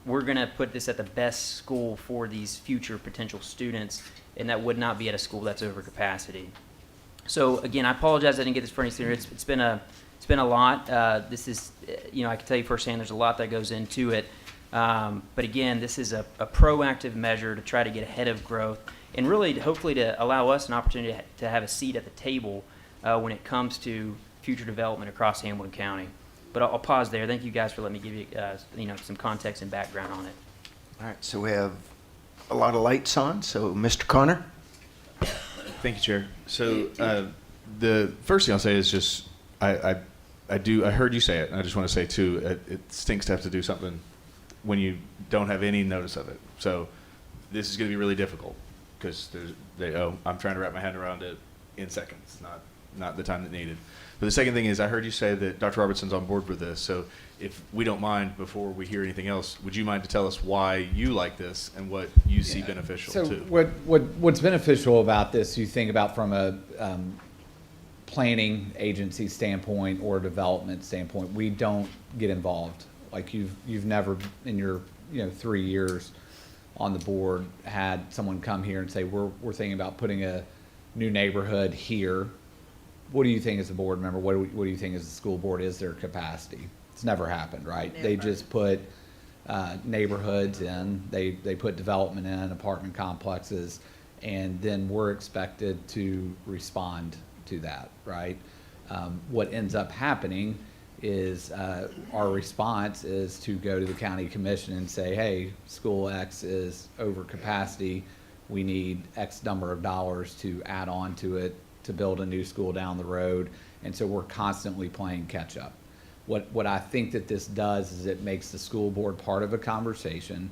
we're going to put this at the best school for these future potential students, and that would not be at a school that's over capacity. So again, I apologize I didn't get this for any sooner. It's been a lot. This is, I can tell you firsthand, there's a lot that goes into it. But again, this is a proactive measure to try to get ahead of growth and really, hopefully, to allow us an opportunity to have a seat at the table when it comes to future development across Hamilton County. But I'll pause there. Thank you guys for letting me give you, some context and background on it. All right, so we have a lot of lights on. So, Mr. Connor? Thank you, Chair. So the first thing I'll say is just I heard you say it, and I just want to say too, it stinks to have to do something when you don't have any notice of it. So this is going to be really difficult because I'm trying to wrap my head around it in seconds, not the time that needed. But the second thing is I heard you say that Dr. Robertson's on board with this. So if we don't mind, before we hear anything else, would you mind to tell us why you like this and what you see beneficial so too? what's beneficial about this, you think about from a planning agency standpoint or development standpoint, we don't get involved. Like you've never in your 3 years on the board had someone come here and say we're thinking about putting a new neighborhood here. What do you think as a board member? What do you think as a school board is their capacity? It's never happened, right? Never. They just put neighborhoods in, they put development in, apartment complexes, and then we're expected to respond to that, right? What ends up happening is our response is to go to the county commission and say, hey, school X is over capacity. We need X number of dollars to add on to it to build a new school down the road. And so we're constantly playing catch up. What I think that this does is it makes the school board part of a conversation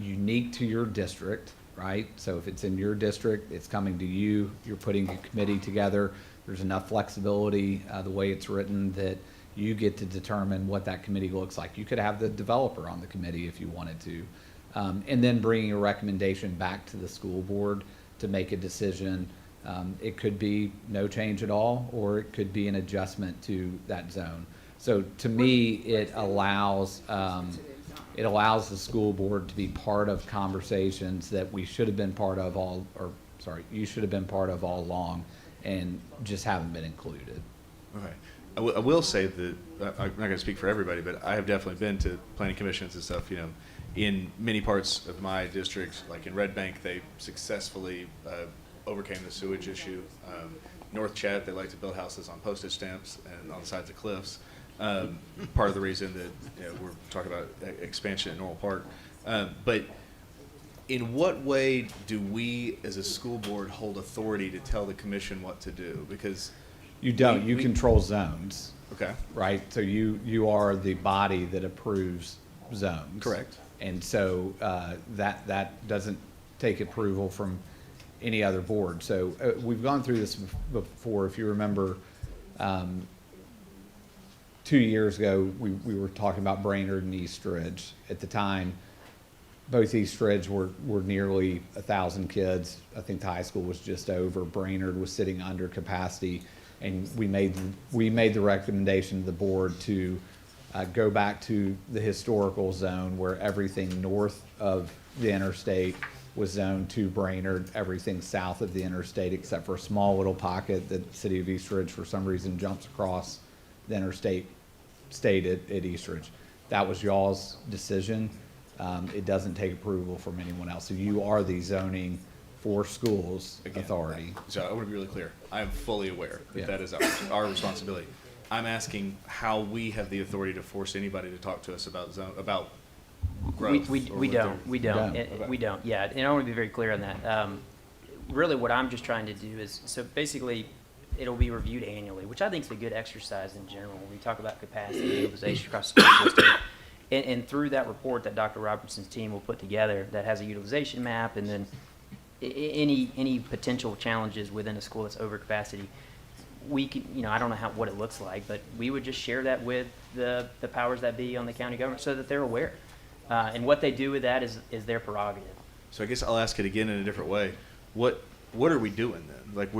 unique to your district, right? So if it's in your district, it's coming to you, you're putting a committee together. There's enough flexibility the way it's written that you get to determine what that committee looks like. You could have the developer on the committee if you wanted to. And then bringing a recommendation back to the school board to make a decision. It could be no change at all, or it could be an adjustment to that zone. So to me, it allows the school board to be part of conversations that we should have been part of you should have been part of all along and just haven't been included. Okay. I will say that I'm not going to speak for everybody, but I have definitely been to planning commissions and stuff, in many parts of my district, like in Red Bank, they successfully overcame the sewage issue. North Chat, they like to build houses on postage stamps and on the sides of cliffs. Part of the reason that we're talking about expansion in Norwell Park. But in what way do we as a school board hold authority to tell the commission what to do? Because you don't. You control zones. Okay. Right? So you are the body that approves zones. Correct. And so that doesn't take approval from any other board. So we've gone through this before. If you remember, 2 years ago, we were talking about Brainerd and East Ridge. At the time, both East Ridge were nearly 1,000 kids. I think the high school was just over. Brainerd was sitting under capacity. And we made the recommendation to the board to go back to the historical zone where everything north of the interstate was zoned to Brainerd, everything south of the interstate except for a small little pocket that the city of East Ridge for some reason jumps across the interstate, stayed at East Ridge. That was y'all's decision. It doesn't take approval from anyone else. So you are the zoning for schools authority. So I want to be really clear. I am fully aware that Yeah. that is our responsibility. I'm asking how we have the authority to force anybody to talk to us about growth. We don't. don't. We don't. Yeah, and I want to be very clear on that. really what I'm just trying to do is, so basically, it'll be reviewed annually, which I think is a good exercise in general when we talk about capacity utilization across the school system. And through that report that Dr. Robertson's team will put together that has a utilization map and then any potential challenges within a school that's over capacity, we can, I don't know what it looks like, but we would just share that with the powers that be on the county government so that they're aware. And what they do with that is their prerogative. So I guess I'll ask it again in a different way. What are we doing then? Like,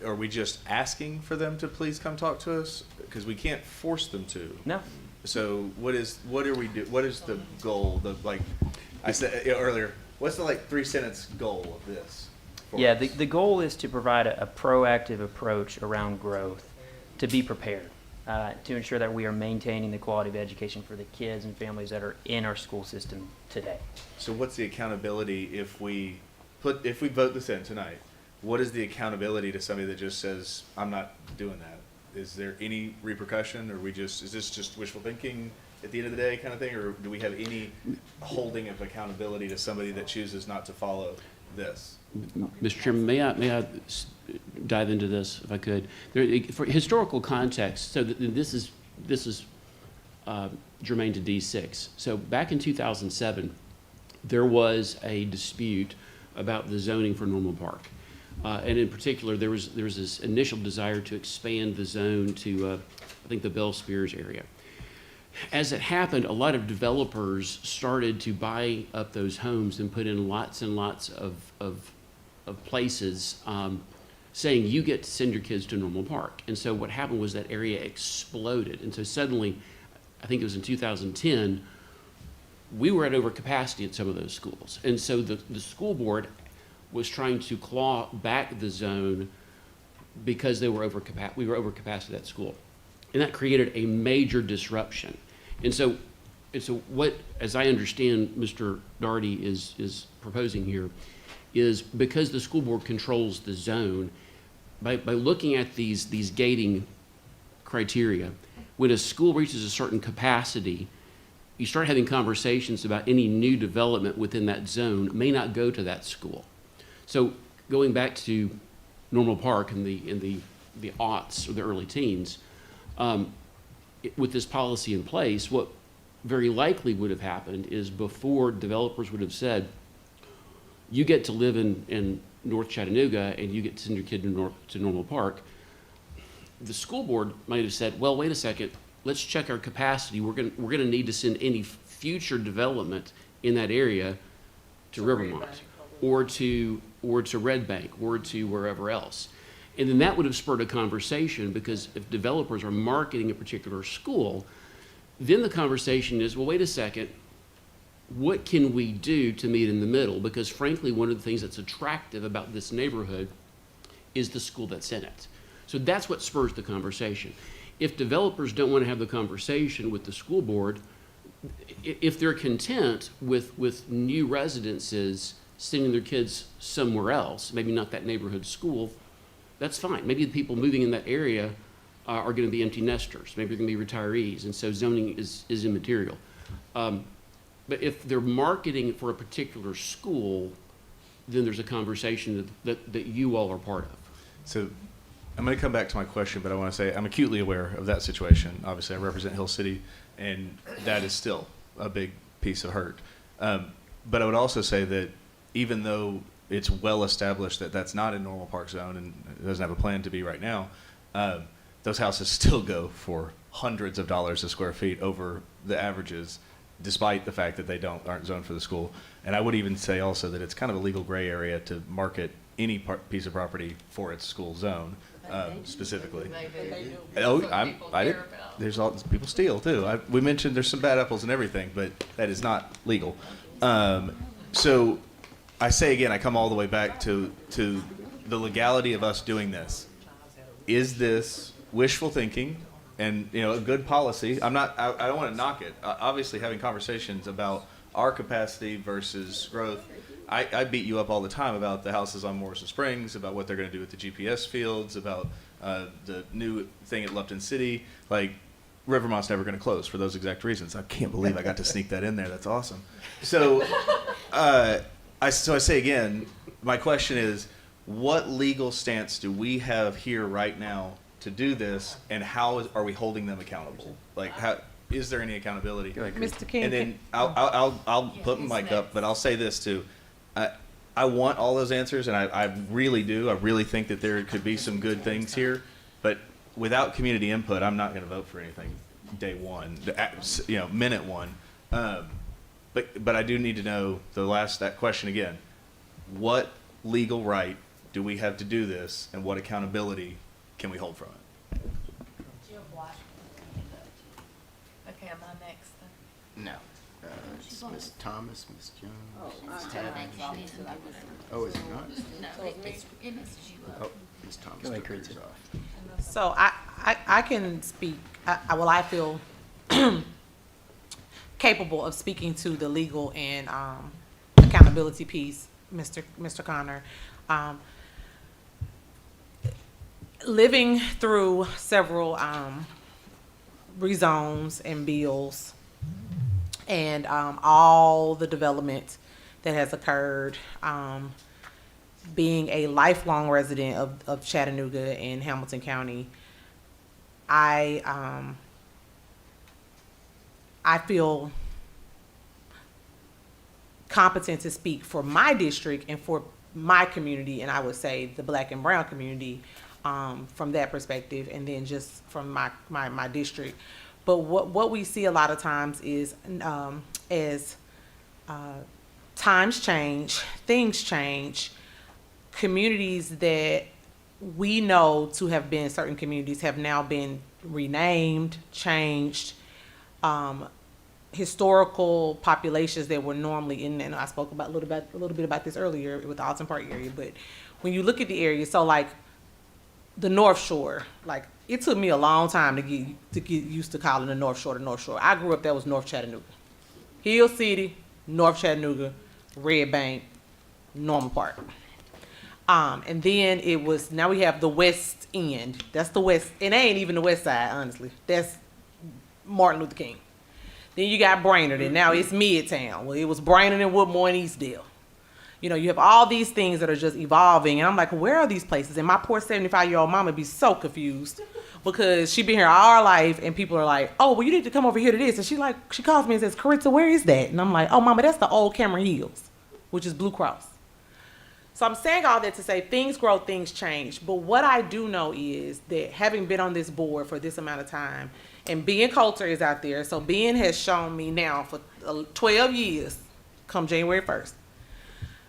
are we just asking for them to please come talk to us? Because we can't force them to. No. So what are we do? What is the goal? Like I said earlier, what's the 3-sentence goal of this? Yeah, the goal is to provide a proactive approach around growth, to be prepared, to ensure that we are maintaining the quality of education for the kids and families that are in our school system today. So what's the accountability if we vote this in tonight? What is the accountability to somebody that just says, I'm not doing that? Is there any repercussion, or is this just wishful thinking at the end of the day kind of thing, or do we have any holding of accountability to somebody that chooses not to follow this? Mr. Chairman, may I dive into this if I could? For historical context, so this is germane to D6. So back in 2007, there was a dispute about the zoning for Normal Park. And in particular, there was this initial desire to expand the zone to, I think, the Bell Spears area. As it happened, a lot of developers started to buy up those homes and put in lots and lots of places saying, you get to send your kids to Normal Park. And so what happened was that area exploded. And so suddenly, I think it was in 2010, we were at overcapacity at some of those schools. And so the school board was trying to claw back the zone because we were over capacity at that school. And that created a major disruption. And so what, as I understand Mr. Daugherty is proposing here, is because the school board controls the zone, by looking at these gating criteria, when a school reaches a certain capacity, you start having conversations about any new development within that zone may not go to that school. So going back to Normal Park in the aughts or the early teens, with this policy in place, what very likely would have happened is before developers would have said, you get to live in North Chattanooga and you get to send your kid to Normal Park, the school board might have said, well, wait a second, let's check our capacity. We're gonna need to send any future development in that area to Rivermont or to Red Bank or to wherever else. And then that would have spurred a conversation, because if developers are marketing a particular school, then the conversation is, well, wait a second, what can we do to meet in the middle? Because frankly, one of the things that's attractive about this neighborhood is the school that's in it. So that's what spurs the conversation. If developers don't want to have the conversation with the school board, if they're content with new residences sending their kids somewhere else, maybe not that neighborhood school, that's fine. Maybe the people moving in that area are going to be empty nesters. Maybe they're going to be retirees, and so zoning is immaterial. But if they're marketing for a particular school, then there's a conversation that you all are part of. So I'm going to come back to my question, but I want to say I'm acutely aware of that situation. Obviously, I represent Hill City, and that is still a big piece of hurt. But I would also say that even though it's well established that that's not a Normal Park zone and it doesn't have a plan to be right now, those houses still go for hundreds of dollars a square feet over the averages, despite the fact that they aren't zoned for the school. And I would even say also that it's kind of a legal gray area to market any piece of property for its school zone specifically. There's all people steal too. We mentioned there's some bad apples and everything, but that is not legal. So I say again, I come all the way back to the legality of us doing this. Is this wishful thinking and a good policy? I don't want to knock it. Obviously, having conversations about our capacity versus growth. I beat you up all the time about the houses on Morrison Springs, about what they're going to do with the GPS fields, about the new thing at Lupton City. Like, Rivermont's never going to close for those exact reasons. I can't believe I got to sneak that in there. That's awesome. So, I say again, my question is, what legal stance do we have here right now to do this, and are we holding them accountable? Like, how is there any accountability? Mr. King. And then I'll put my mic up, but I'll say this too. I want all those answers, and I really do. I really think that there could be some good things here, but without community input, I'm not going to vote for anything day one, minute one. But I do need to know that question again. What legal right do we have to do this, and what accountability can we hold from it? Okay, am I next then? No. It's Ms. Thomas, Ms. Jones. Ms. Tabbins. Oh, is it not? No, it misses you up. Oh, Ms. Thomas took hers off. So I can speak, I feel capable of speaking to the legal and accountability piece, Mr. Connor. Living through several rezones and bills and all the development that has occurred, being a lifelong resident of Chattanooga and Hamilton County, I feel competent to speak for my district and for my community, and I would say the Black and brown community, from that perspective, and then just from my district. But what we see a lot of times is as times change, things change, communities that we know to have been certain communities have now been renamed, changed. Historical populations that were normally in, and I spoke about a little bit about this earlier with the Alton Park area. But when you look at the area, so like the North Shore, like it took me a long time to get used to calling the North Shore the North Shore. I grew up, that was North Chattanooga, Hill City, North Chattanooga, Red Bank, Norman Park. And then it was, now we have the West End. That's the West, and it ain't even the West Side, honestly. That's Martin Luther King. Then you got Brainerd, and now it's Midtown. Well, it was Brainerd and Woodmore and Eastdale. You know, you have all these things that are just evolving, and I'm like, where are these places? And my poor 75-year-old mama be so confused because she been here all her life, and people are like, oh, well, you need to come over here to this. And she calls me and says, Caritza, where is that? And I'm like, oh, mama, that's the old Cameron Hills, which is Blue Cross. So I'm saying all that to say things grow, things change. But what I do know is that having been on this board for this amount of time, and Ben Coulter is out there, so Ben has shown me now for 12 years, come January 1st,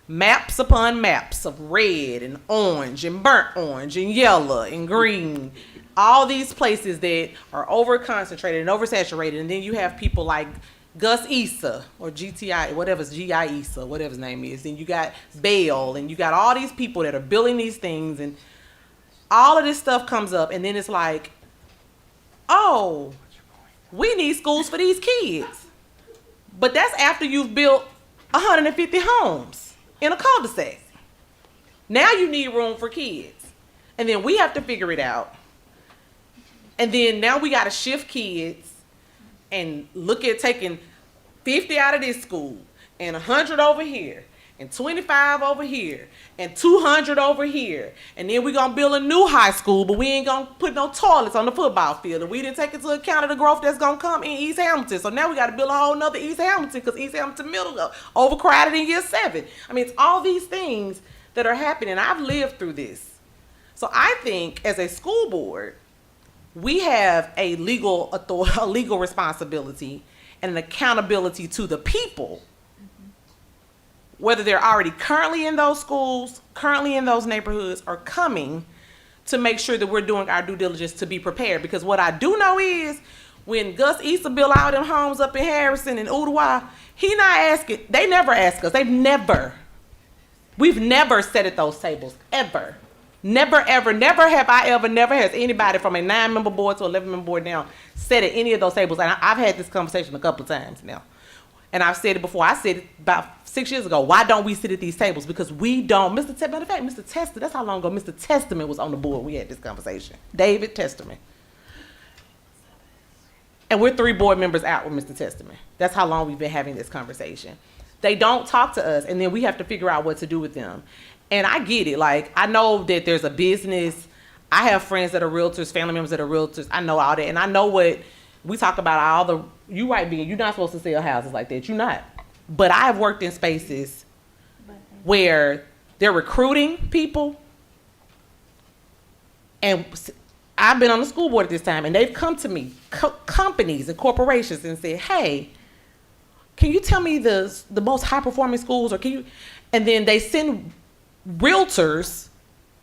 maps upon maps of red and orange and burnt orange and yellow and green, all these places that are over-concentrated and oversaturated. And then you have people like Gus Issa or GTI, whatever's G.I. Issa, whatever his name is. Then you got Bell, and you got all these people that are building these things, and all of this stuff comes up, and then it's like, oh, we need schools for these kids. But that's after you've built 150 homes in a cul-de-sac. Now you need room for kids. And then we have to figure it out. And then now we got to shift kids and look at taking 50 out of this school and 100 over here and 25 over here and 200 over here. And then we're going to build a new high school, but we ain't going to put no toilets on the football field. And we didn't take into account of the growth that's going to come in East Hamilton. So now we got to build a whole nother East Hamilton because East Hamilton Middle overcrowded in year 7. I mean, it's all these things that are happening. I've lived through this. So I think as a school board, we have a legal authority, a legal responsibility and an accountability to the people, whether they're already currently in those schools, currently in those neighborhoods, or coming, to make sure that we're doing our due diligence to be prepared. Because what I do know is when Gus Issa built all them homes up in Harrison and Ooltewah, he not asking, they never ask us. We've never sat at those tables, ever. Never, ever, never have I ever, never has anybody from a 9-member board to 11-member board now sat at any of those tables. And I've had this conversation a couple of times now. And I've said it before. I said it about 6 years ago. Why don't we sit at these tables? Because we don't. Matter of fact, Mr. Testament, that's how long ago Mr. Testament was on the board. We had this conversation. David Testament. And we're 3 board members out with Mr. Testament. That's how long we've been having this conversation. They don't talk to us, and then we have to figure out what to do with them. And I get it. Like, I know that there's a business. I have friends that are realtors, family members that are realtors. I know all that. And I know what we talk about all the, you right, being, you're not supposed to sell houses like that. You're not. But I have worked in spaces where they're recruiting people. And I've been on the school board at this time, and they've come to me, companies and corporations, and said, hey, can you tell me the most high-performing schools, or can you? And then they send realtors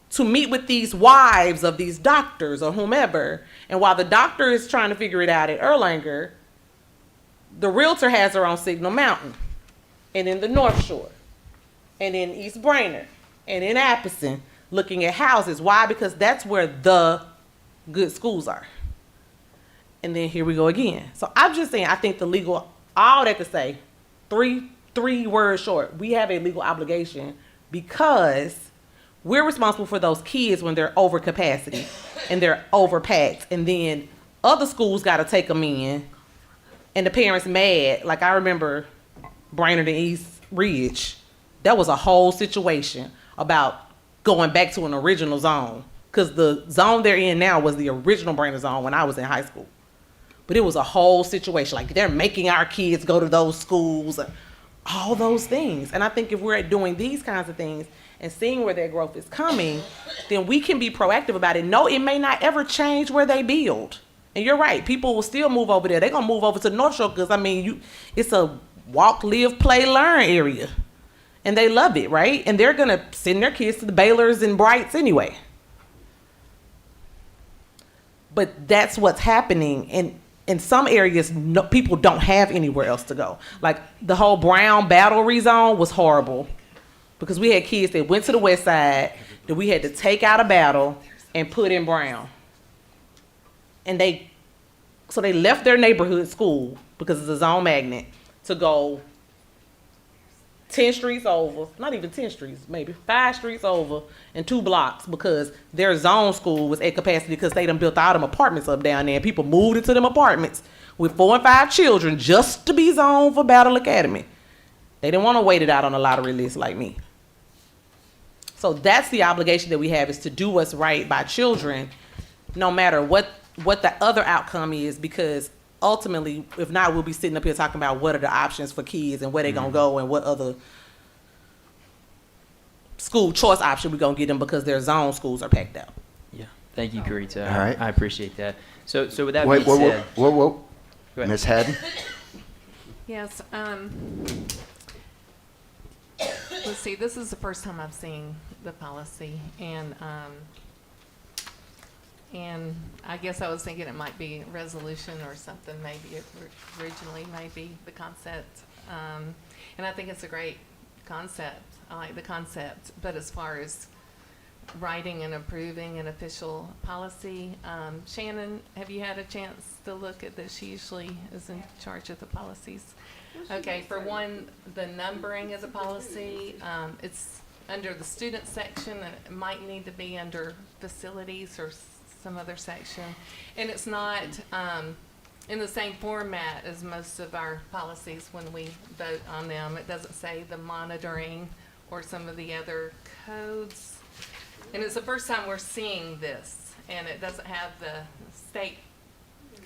to meet with these wives of these doctors or whomever. And while the doctor is trying to figure it out at Erlanger, the realtor has her on Signal Mountain, and in the North Shore, and in East Brainerd, and in Appleton, looking at houses. Why? Because that's where the good schools are. And then here we go again. So I'm just saying, I think the legal, all that to say, three words short, we have a legal obligation because we're responsible for those kids when they're over capacity and they're overpacked. And then other schools got to take them in, and the parents mad. Like, I remember Brainerd and East Ridge. That was a whole situation about going back to an original zone, because the zone they're in now was the original Brainerd zone when I was in high school. But it was a whole situation. Like, they're making our kids go to those schools and all those things. And I think if we're doing these kinds of things and seeing where that growth is coming, then we can be proactive about it. No, it may not ever change where they build. And you're right, people will still move over there. They're gonna move over to the North Shore because, I mean, it's a walk, live, play, learn area. And they love it, right? And they're gonna send their kids to the Baylors and Brights anyway. But that's what's happening. And in some areas, people don't have anywhere else to go. Like, the whole Brown Battle Rezone was horrible because we had kids that went to the west side that we had to take out of Battle and put in Brown. And they left their neighborhood school because it's a zone magnet to go 10 streets over, not even 10 streets, maybe 5 streets over and 2 blocks, because their zone school was at capacity because they done built all them apartments up down there, and people moved into them apartments with 4 and 5 children just to be zoned for Battle Academy. They didn't want to wait it out on a lottery list like me. So that's the obligation that we have, is to do what's right by children, no matter what the other outcome is, because ultimately, if not, we'll be sitting up here talking about what are the options for kids and where they're going to go and what other school choice option we're going to get them, because their zone schools are packed out. Yeah. Thank you, Karita. All right. I appreciate that. So with that Wait, being whoa, said. whoa, whoa, Go whoa. ahead. Ms. Haddon? Yes, let's see, this is the first time I've seen the policy, and I guess I was thinking it might be a resolution or something, maybe it originally might be the concept. And I think it's a great concept. I like the concept, but as far as writing and approving an official policy, Shannon, have you had a chance to look at this? She usually is in charge of the policies. Okay, for one, the numbering of the policy, it's under the student section, and it might need to be under facilities or some other section. And it's not in the same format as most of our policies when we vote on them. It doesn't say the monitoring or some of the other codes. And it's the first time we're seeing this, and it doesn't have the state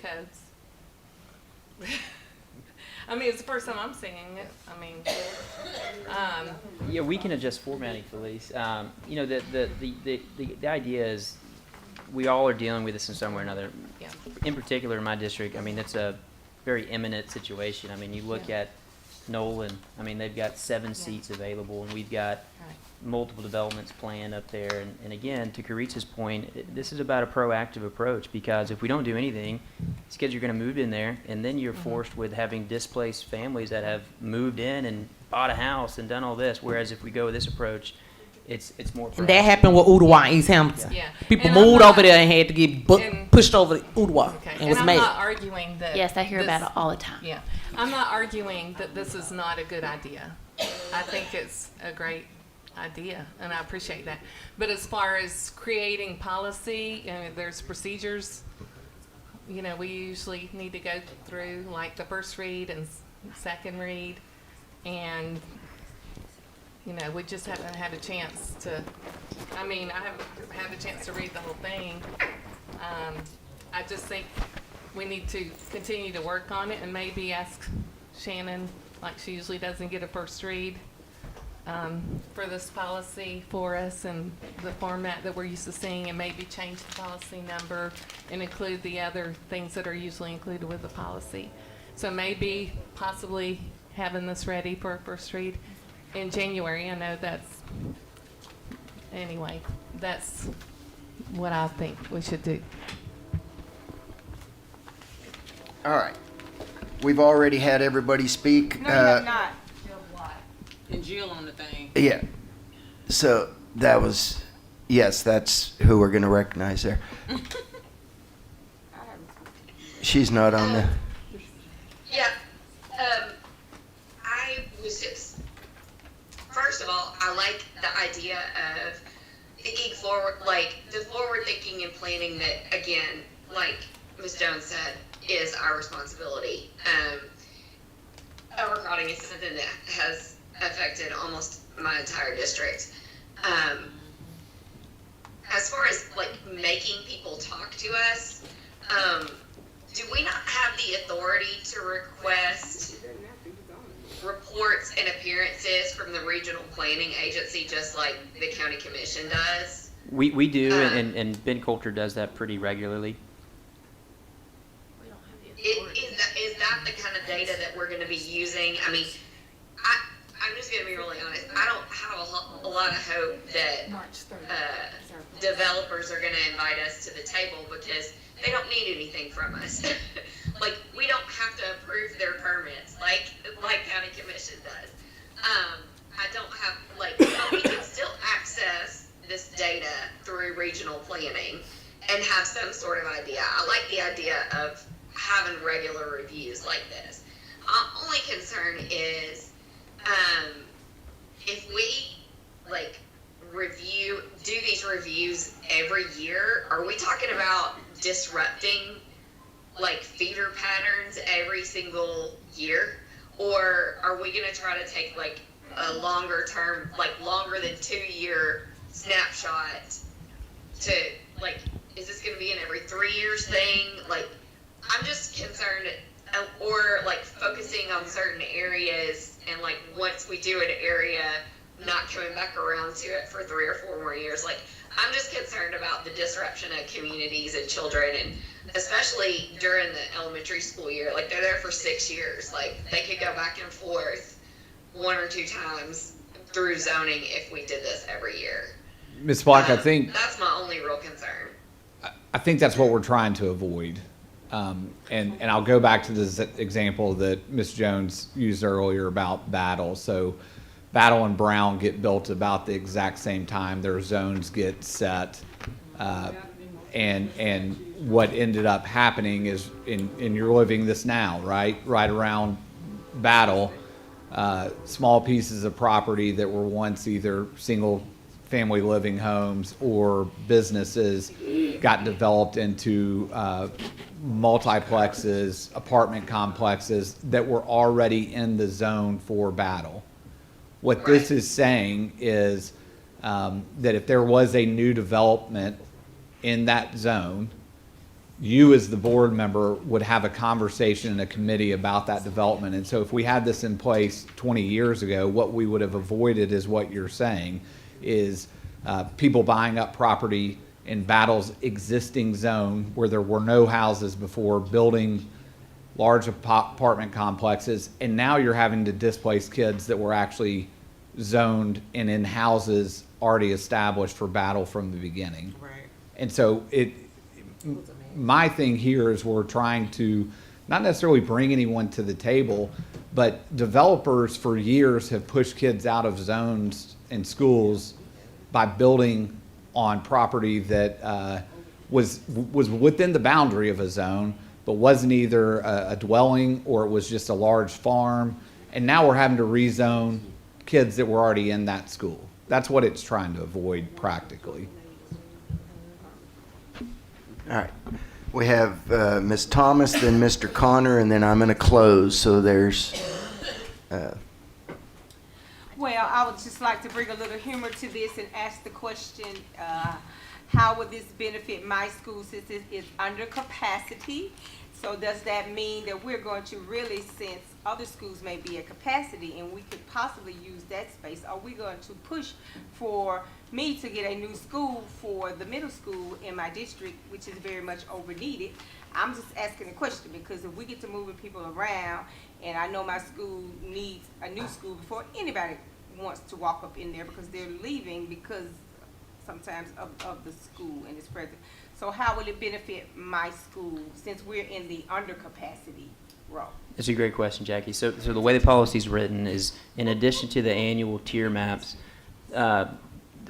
codes. I mean, it's the first time I'm seeing it. I mean, Yeah, we can adjust formatting, Felice. You know, the idea is we all are dealing with this in some way or another. Yeah. In particular, in my district, I mean, it's a very imminent situation. I mean, you look at Nolan, I mean, they've got 7 seats available, and we've got multiple developments planned up there. And again, to Karitza's point, this is about a proactive approach, because if we don't do anything, these kids are going to move in there, and then you're forced with having displaced families that have moved in and bought a house and done all this. Whereas if we go with this approach, it's more proactive. And that happened with Ooltewah and East Hampton. Yeah. People And moved I'm over there and had to get pushed over to Ooltewah and was I'm mad. not arguing that. Yes, I hear about it all the time. Yeah, I'm not arguing that this is not a good idea. I think it's a great idea, and I appreciate that. But as far as creating policy, I mean, there's procedures. You know, we usually need to go through like the first read and second read, and you know, we just haven't had a chance to, I mean, I haven't had a chance to read the whole thing. I just think we need to continue to work on it and maybe ask Shannon, like she usually does, and get a first read for this policy for us and the format that we're used to seeing, and maybe change the policy number and include the other things that are usually included with the policy. So maybe possibly having this ready for a first read in January. I know that's, anyway, that's what I think we should do. All right. We've already had everybody speak. No, you have not. And Jill on the thing. Yeah. So that was, yes, that's who we're going to recognize there. She's not on the. Yeah. I was just, first of all, I like the idea of thinking forward, like the forward thinking and planning that, again, like Ms. Jones said, is our responsibility. Overcrowding is something that has affected almost my entire district. As far as like making people talk to us, do we not have the authority to request reports and appearances from the regional planning agency, just like the county commission does? We do, and Ben Coulter does that pretty regularly. Is that the kind of data that we're going to be using? I mean, I'm just going to be really honest. I don't have a lot of hope that developers are going to invite us to the table, because they don't need anything from us. Like, we don't have to approve their permits like county commission does. I don't have, like, but we can still access this data through regional planning and have some sort of idea. I like the idea of having regular reviews like this. Our only concern is if we like do these reviews every year, are we talking about disrupting like feeder patterns every single year? Or are we gonna try to take like a longer term, like longer than 2-year snapshot to like, is this gonna be an every 3 years thing? Like, I'm just concerned, or like focusing on certain areas, and like once we do an area, not coming back around to it for 3 or 4 more years. Like, I'm just concerned about the disruption of communities and children, and especially during the elementary school year. Like, they're there for 6 years. Like, they could go back and forth 1 or 2 times through zoning if we did this every year. Ms. Black, I think that's my only real concern. I think that's what we're trying to avoid. And I'll go back to this example that Ms. Jones used earlier about Battle. So Battle and Brown get built about the exact same time. Their zones get set. And what ended up happening is, and you're living this now, right? Right around Battle, small pieces of property that were once either single family living homes or businesses got developed into multiplexes, apartment complexes that were already in the zone for Battle. What this is saying is that if there was a new development in that zone, you as the board member would have a conversation in a committee about that development. And so if we had this in place 20 years ago, what we would have avoided is what you're saying, is people buying up property in Battle's existing zone where there were no houses before, building large apartment complexes, and now you're having to displace kids that were actually zoned and in houses already established for Battle from the beginning. Right. And so my thing here is we're trying to not necessarily bring anyone to the table, but developers for years have pushed kids out of zones and schools by building on property that was within the boundary of a zone, but wasn't either a dwelling or it was just a large farm. And now we're having to rezone kids that were already in that school. That's what it's trying to avoid practically. All right. We have Ms. Thomas, then Mr. Connor, and then I'm going to close. So there's. Well, I would just like to bring a little humor to this and ask the question, how would this benefit my school since it is under capacity? So does that mean that we're going to really, since other schools may be at capacity and we could possibly use that space, are we going to push for me to get a new school for the middle school in my district, which is very much over needed? I'm just asking a question because if we get to moving people around, and I know my school needs a new school before anybody wants to walk up in there because they're leaving because sometimes of the school and its present. So how will it benefit my school since we're in the undercapacity role? That's a great question, Jackie. So the way the policy is written is, in addition to the annual tier maps,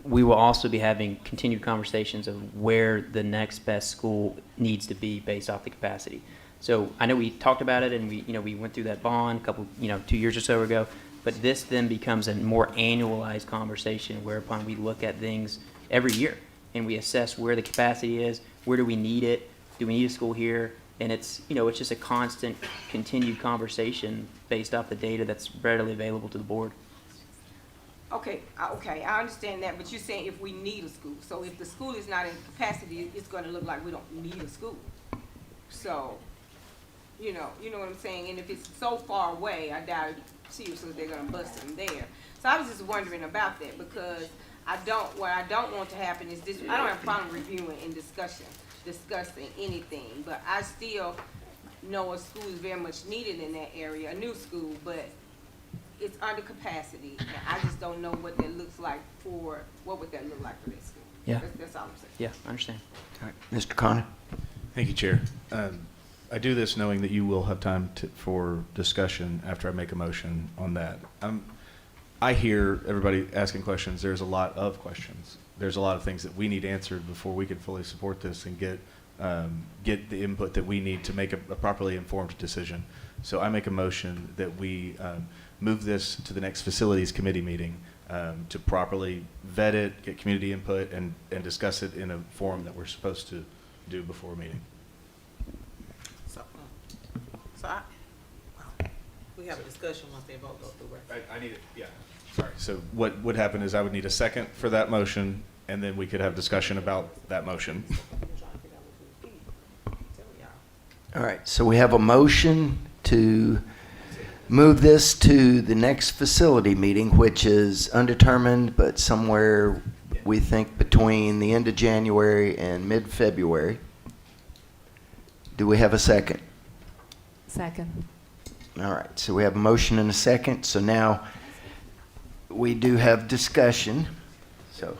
we will also be having continued conversations of where the next best school needs to be based off the capacity. So I know we talked about it, and we went through that bond a couple, 2 years or so ago. But this then becomes a more annualized conversation, whereupon we look at things every year and we assess where the capacity is, where do we need it, do we need a school here, and it's it's just a constant, continued conversation based off the data that's readily available to the board. Okay, I understand that, but you're saying if we need a school. So if the school is not in capacity, it's going to look like we don't need a school. So, you know what I'm saying? And if it's so far away, I doubt seriously they're going to bust them there. So I was just wondering about that because what I don't want to happen is this. I don't have a problem reviewing and discussing anything, but I still know a school is very much needed in that area, a new school, but it's under capacity, and I just don't know what that looks like what would that look like for that school. Yeah. That's all I'm saying. Yeah, I understand. All right. Mr. Connor? Thank you, Chair. I do this knowing that you will have time for discussion after I make a motion on that. I hear everybody asking questions. There's a lot of questions. There's a lot of things that we need answered before we can fully support this and get the input that we need to make a properly informed decision. So I make a motion that we move this to the next facilities committee meeting to properly vet it, get community input, and discuss it in a forum that we're supposed to do before a meeting. We have a discussion once they vote go through, right? I need it, yeah. Sorry. So what would happen is I would need a second for that motion, and then we could have discussion about that motion. All right, so we have a motion to move this to the next facility meeting, which is undetermined, but somewhere we think between the end of January and mid-February. Do we have a second? Second. All right, so we have a motion and a second. So now we do have discussion. So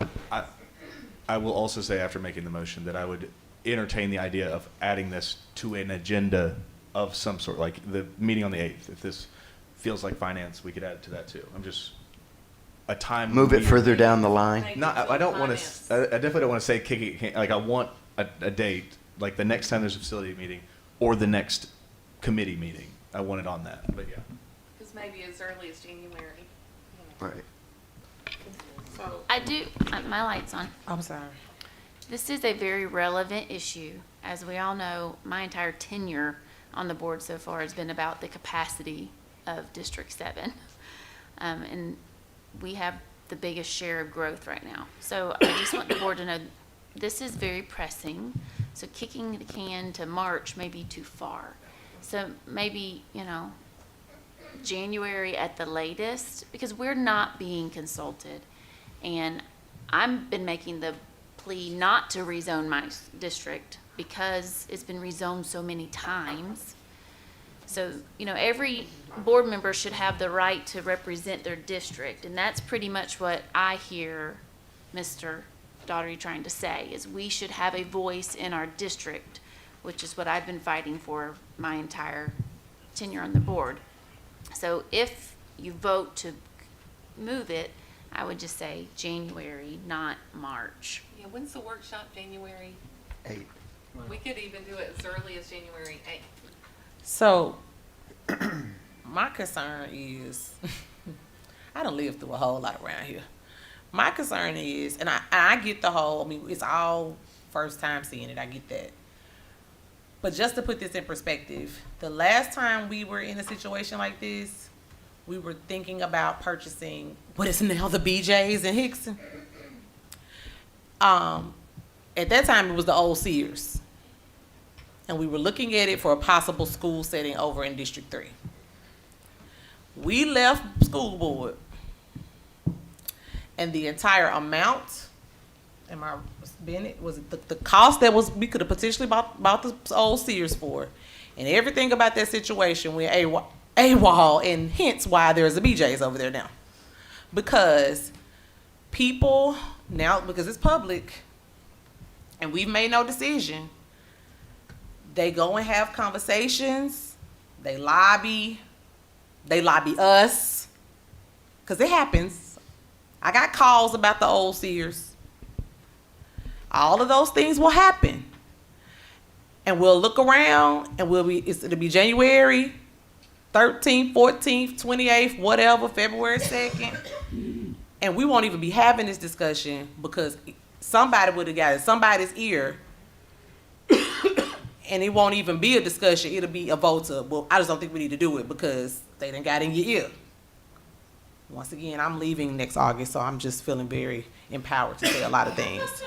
I will also say after making the motion that I would entertain the idea of adding this to an agenda of some sort, like the meeting on the 8th. If this feels like finance, we could add it to that too. I'm just a time. Move it further down the line. No, I don't want to. I definitely don't want to say kick it. Like I want a date, like the next time there's a facility meeting or the next committee meeting. I want it on that. But yeah. Because maybe as early as January. Right. So I do, my light's on. I'm sorry. This is a very relevant issue. As we all know, my entire tenure on the board so far has been about the capacity of District 7. And we have the biggest share of growth right now. So I just want the board to know this is very pressing. So kicking the can to March may be too far. So maybe, January at the latest, because we're not being consulted. And I've been making the plea not to rezone my district because it's been rezoned so many times. So, every board member should have the right to represent their district. And that's pretty much what I hear Mr. Daugherty trying to say, is we should have a voice in our district, which is what I've been fighting for my entire tenure on the board. So if you vote to move it, I would just say January, not March. Yeah, when's the workshop? January 8th. We could even do it as early as January 8th. So, my concern is, I don't live through a whole lot around here. My concern is, and I get the whole, it's all first time seeing it, I get that. But just to put this in perspective, the last time we were in a situation like this, we were thinking about purchasing what is now the BJ's in Hickson. At that time, it was the old Sears. And we were looking at it for a possible school setting over in District 3. We left school board, and the entire amount, Bennett, was it the cost that was, we could have potentially bought the old Sears for, and everything about that situation went AWOL, and hence why there's a BJ's over there now. Because people now, because it's public, and we've made no decision, they go and have conversations, they lobby us, because it happens. I got calls about the old Sears. All of those things will happen. And we'll look around, and it'll be January 13th, 14th, 28th, whatever, February 2nd. And we won't even be having this discussion because somebody would have got in somebody's ear, and it won't even be a discussion. It'll be a vote to, well, I just don't think we need to do it because they done got in your ear. Once again, I'm leaving next August, so I'm just feeling very empowered to say a lot of things.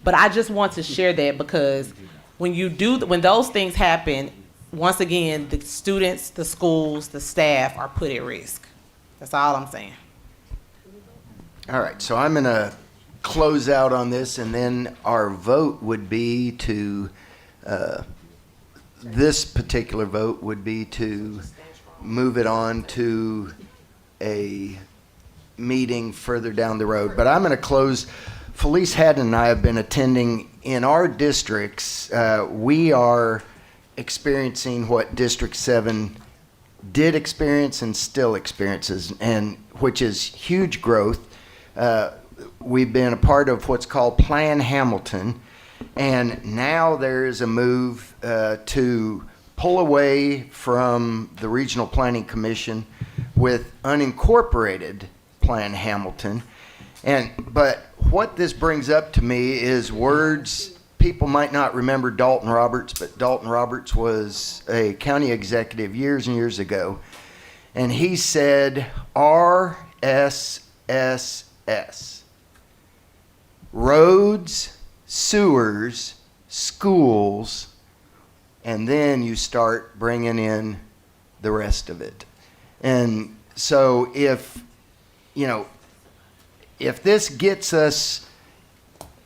But I just want to share that because when those things happen, once again, the students, the schools, the staff are put at risk. That's all I'm saying. All right, so I'm going to close out on this, and then our vote would be to, this particular vote would be to move it on to a meeting further down the road. But I'm going to close. Felice Haddon and I have been attending in our districts. We are experiencing what District 7 did experience and still experiences, and which is huge growth. We've been a part of what's called Plan Hamilton, and now there is a move to pull away from the Regional Planning Commission with unincorporated Plan Hamilton. But what this brings up to me is words. People might not remember Dalton Roberts, but Dalton Roberts was a county executive years and years ago, and he said RSSS. Roads, sewers, schools, and then you start bringing in the rest of it. And so if this gets us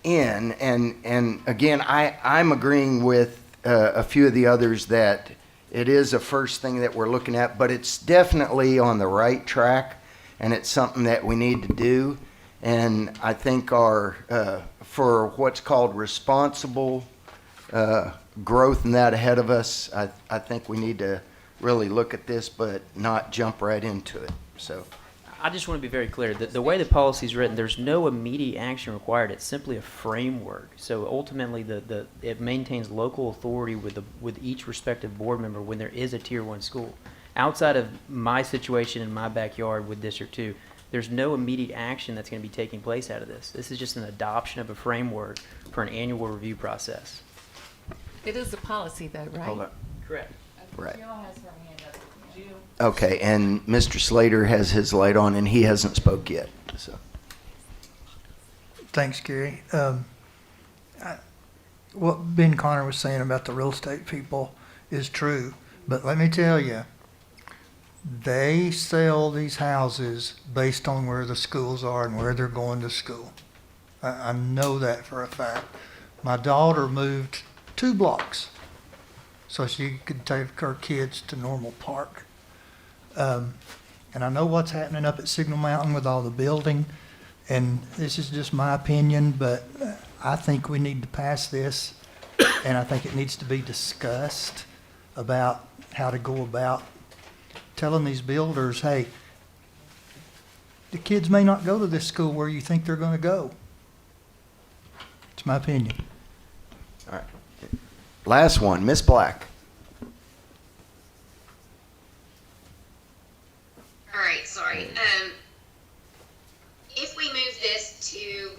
in, and again, I'm agreeing with a few of the others that it is a first thing that we're looking at, but it's definitely on the right track, and it's something that we need to do. And I think for what's called responsible growth and that ahead of us, I think we need to really look at this, but not jump right into it. So I just want to be very clear that the way the policy is written, there's no immediate action required. It's simply a framework. So ultimately, it maintains local authority with each respective board member when there is a Tier 1 school. Outside of my situation in my backyard with District 2, there's no immediate action that's going to be taking place out of this. This is just an adoption of a framework for an annual review process. It is a policy though, right? Hold on. Correct. Right. Okay, and Mr. Slater has his light on, and he hasn't spoke yet. So. Thanks, Gary. What Ben Connor was saying about the real estate people is true, but let me tell you, they sell these houses based on where the schools are and where they're going to school. I know that for a fact. My daughter moved 2 blocks so she could take her kids to Normal Park. And I know what's happening up at Signal Mountain with all the building, and this is just my opinion, but I think we need to pass this, and I think it needs to be discussed about how to go about telling these builders, hey, the kids may not go to this school where you think they're going to go. It's my opinion. All right. Last one, Miss Black. All right, sorry. If we move this to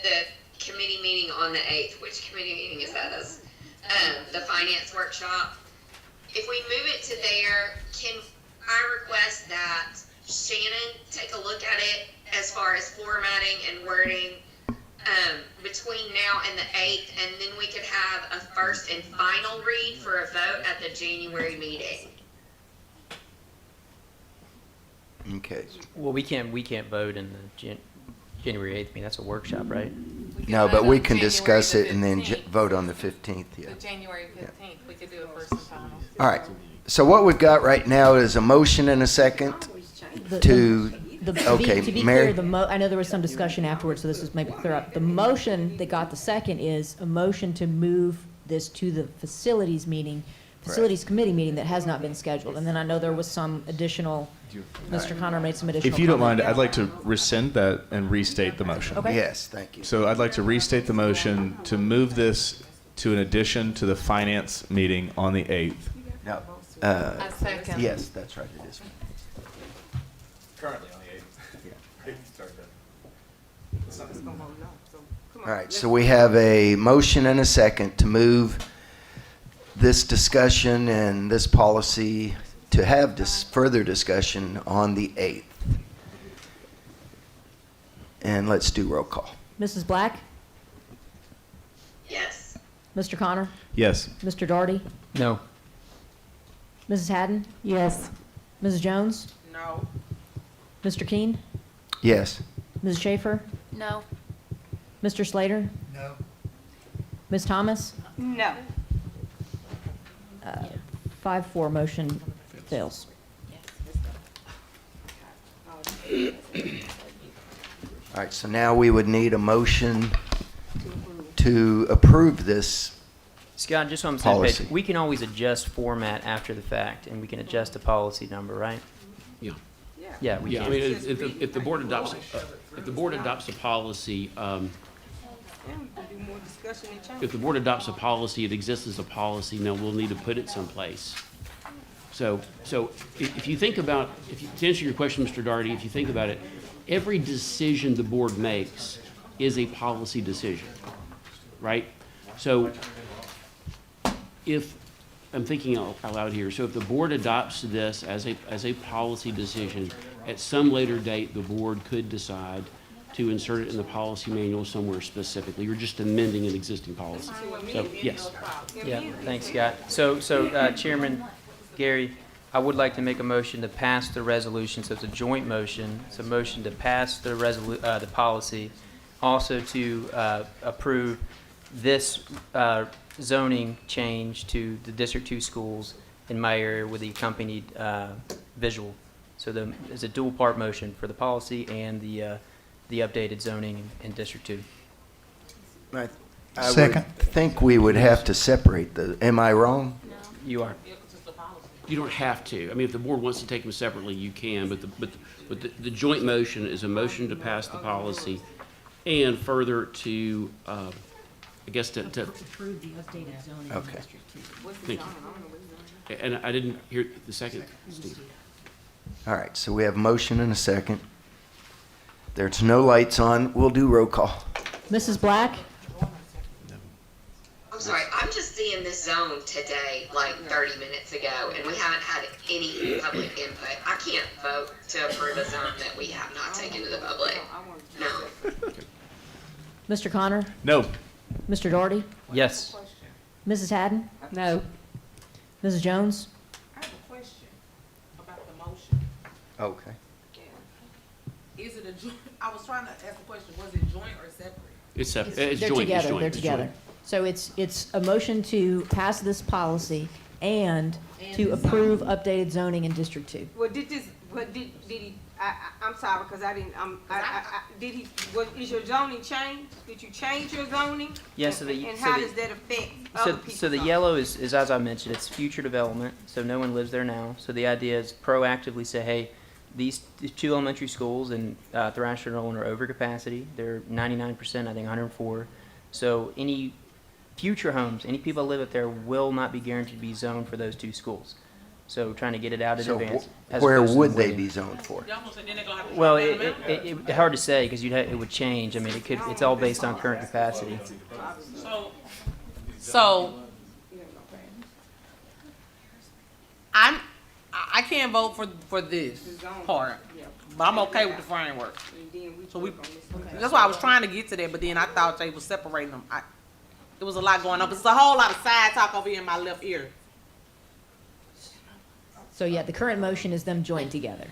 the committee meeting on the 8th, which committee meeting is that? That's the finance workshop. If we move it to there, I request that Shannon take a look at it as far as formatting and wording between now and the 8th, and then we could have a first and final read for a vote at the January meeting. Okay. Well, we can't vote in the January 8th meeting. That's a workshop, right? No, but we can discuss it and then vote on the 15th, yeah. The January 15th, we could do a first and final. All right. So what we've got right now is a motion and a second to, okay, To be Mary? clear, I know there was some discussion afterwards, so this is maybe clear up. The motion that got the second is a motion to move this to the facilities committee meeting that has not been scheduled. And then I know there was some additional, Mr. Connor made some additional If you don't mind, comment. I'd like to rescind that and restate the motion. Okay. Yes, thank you. So I'd like to restate the motion to move this to an addition to the finance meeting on the 8th. No. I second. Yes, that's right, it is. Currently on the 8th. All right, so we have a motion and a second to move this discussion and this policy to have this further discussion on the 8th. And let's do roll call. Mrs. Black? Yes. Mr. Connor? Yes. Mr. Daugherty? No. Mrs. Haddon? Yes. Mrs. Jones? No. Mr. Keen? Yes. Mrs. Schaefer? No. Mr. Slater? No. Ms. Thomas? No. 5-4, motion fails. All right, so now we would need a motion to approve this. Scott, just so I'm saying, Policy. we can always adjust format after the fact, and we can adjust the policy number, right? Yeah. Yeah, we Yeah, I can. mean, if the board adopts, if the board adopts a policy, Yeah, we can do more discussion and change. if the board adopts a policy, it exists as a policy, now we'll need to put it someplace. So if you think about, to answer your question, Mr. Daugherty, if you think about it, every decision the board makes is a policy decision, right? So if, I'm thinking out loud here, so if the board adopts this as a policy decision, at some later date, the board could decide to insert it in the policy manual somewhere specifically. You're just amending an existing policy. So, yes. Yeah, thanks, Scott. So, Chairman Gary, I would like to make a motion to pass the resolution, so it's a joint motion. It's a motion to pass the policy, also to approve this zoning change to the District 2 schools in my area with the accompanied visual. So there's a dual part motion for the policy and the updated zoning in District 2. I Second. would think we would have to separate am I wrong? You are. You don't have to. I mean, if the board wants to take them separately, you can, but the joint motion is a motion to pass the policy and further to, I guess to Approve the updated zoning in Okay. District 2. thank you. And I didn't hear the second, Steve. All right, so we have a motion and a second. There's no lights on. We'll do roll call. Mrs. Black? I'm sorry, I'm just seeing this zone today, like 30 minutes ago, and we haven't had any public input. I can't vote to approve a zone that we have not taken to the public. No. Mr. Connor? No. Mr. Daugherty? Yes. Mrs. Haddon? No. Mrs. Jones? I have a question about the motion. Okay. Is it a joint? I was trying to ask a question. Was it joint or separate? It's separate. They're It's joint. It's together, joint. they're It's together. joint. So it's a motion to pass this policy and to approve updated zoning in District 2. Well, did he, I'm sorry, because I didn't, did he, is your zoning changed? Did you change your zoning? Yeah, so the- And so how the- does that affect other So people's the zoning? yellow is, as I mentioned, it's future development, so no one lives there now. So the idea is proactively say, hey, these two elementary schools in Thrasher and Roland are over capacity. They're 99%, I think 104. So any future homes, any people that live up there will not be guaranteed to be zoned for those two schools. So trying to get it out in So advance. as where opposed to would they waiting. be zoned for? Well, it's hard to say because it would change. I mean, it's all based on current capacity. So I can't vote for this part, but I'm okay with the framework. So that's why I was trying to get to that, but then I thought they was separating them. It was a lot going on, but it's a whole lot of side talk over here in my left ear. So yeah, the current motion is them joined together.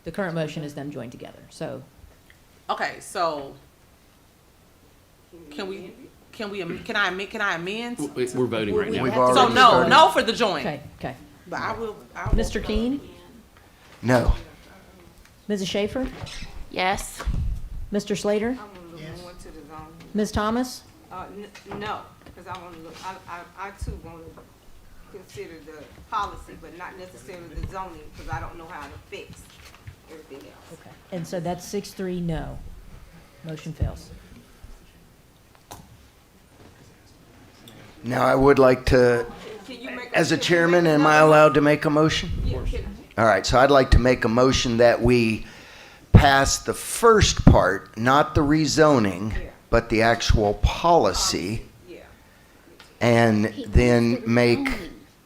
The current motion is them joined together, so. Okay, so can I amend? We're voting right now. We've So already no, started. no for the joint. Okay, okay. But I will. Mr. Keene? No. Mrs. Schaefer? Yes. Mr. Slater? Ms. Thomas? No, because I want to look, I too want to consider the policy, but not necessarily the zoning, because I don't know how it affects everything else. Okay. And so that's 6-3, no. Motion fails. Now, I would like to, as a chairman, am I allowed to make a motion? All right, so I'd like to make a motion that we pass the first part, not the rezoning, but the actual policy, and then make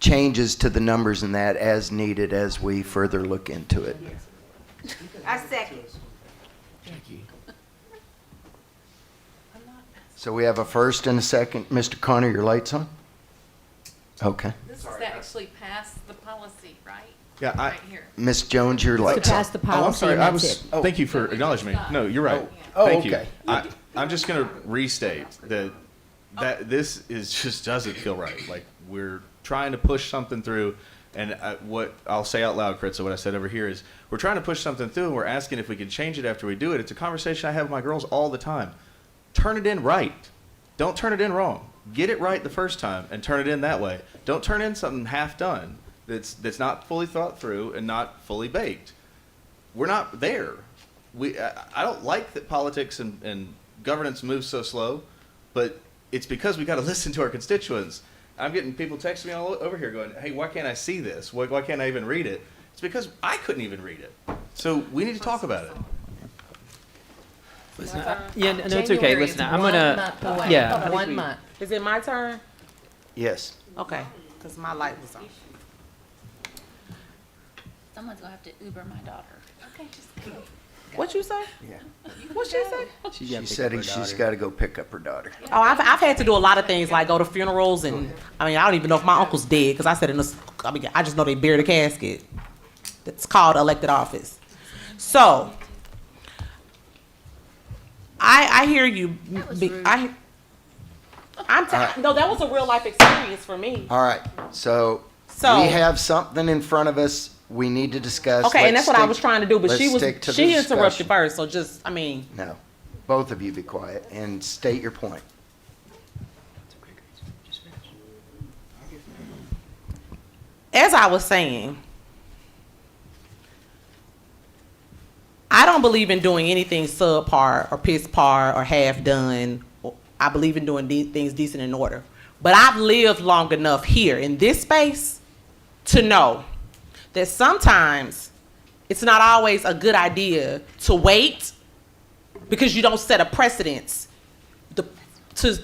changes to the numbers in that as needed as we further look into it. I second. So we have a first and a second. Mr. Connor, your light's on? Okay. This is actually past the policy, right? Yeah, Right here. Ms. Jones, your To light's on. pass the Oh, I'm policy sorry. and I that's was. it. Thank you for acknowledging me. No, you're right. Oh, Thank okay. you. I'm just going to restate that this is just doesn't feel right. Like we're trying to push something through, and what I'll say out loud, Kritza, what I said over here is we're trying to push something through, and we're asking if we can change it after we do it. It's a conversation I have with my girls all the time. Turn it in right. Don't turn it in wrong. Get it right the first time and turn it in that way. Don't turn in something half done that's not fully thought through and not fully baked. We're not there. I don't like that politics and governance moves so slow, but it's because we got to listen to our constituents. I'm getting people texting me all over here going, hey, why can't I see this? Why can't I even read it? It's because I couldn't even read it. So we need to talk about it. Listen, yeah, no, it's okay. January Listen, is I'm 1 gonna. month away. Yeah, I think 1 we- month. Is it my turn? Yes. Okay, because my light was on. Someone's gonna have to Uber my daughter. Okay, just. What you say? Yeah. What she say? She said she's got to go pick up her daughter. Oh, I've had to do a lot of things like go to funerals and I don't even know if my uncle's dead because I said I just know they buried a casket. That's called elected office. So I hear you. No, that was a real life experience for me. All right, so So- we have something in front of us we need to discuss. Okay, and Let's that's what I stick- was trying to do, but let's she stick to the interrupted discussion. first. So just No, both of you be quiet and state your point. as I was saying, I don't believe in doing anything subpar or piss par or half done. I believe in doing things decent in order. But I've lived long enough here in this space to know that sometimes it's not always a good idea to wait because you don't set a precedence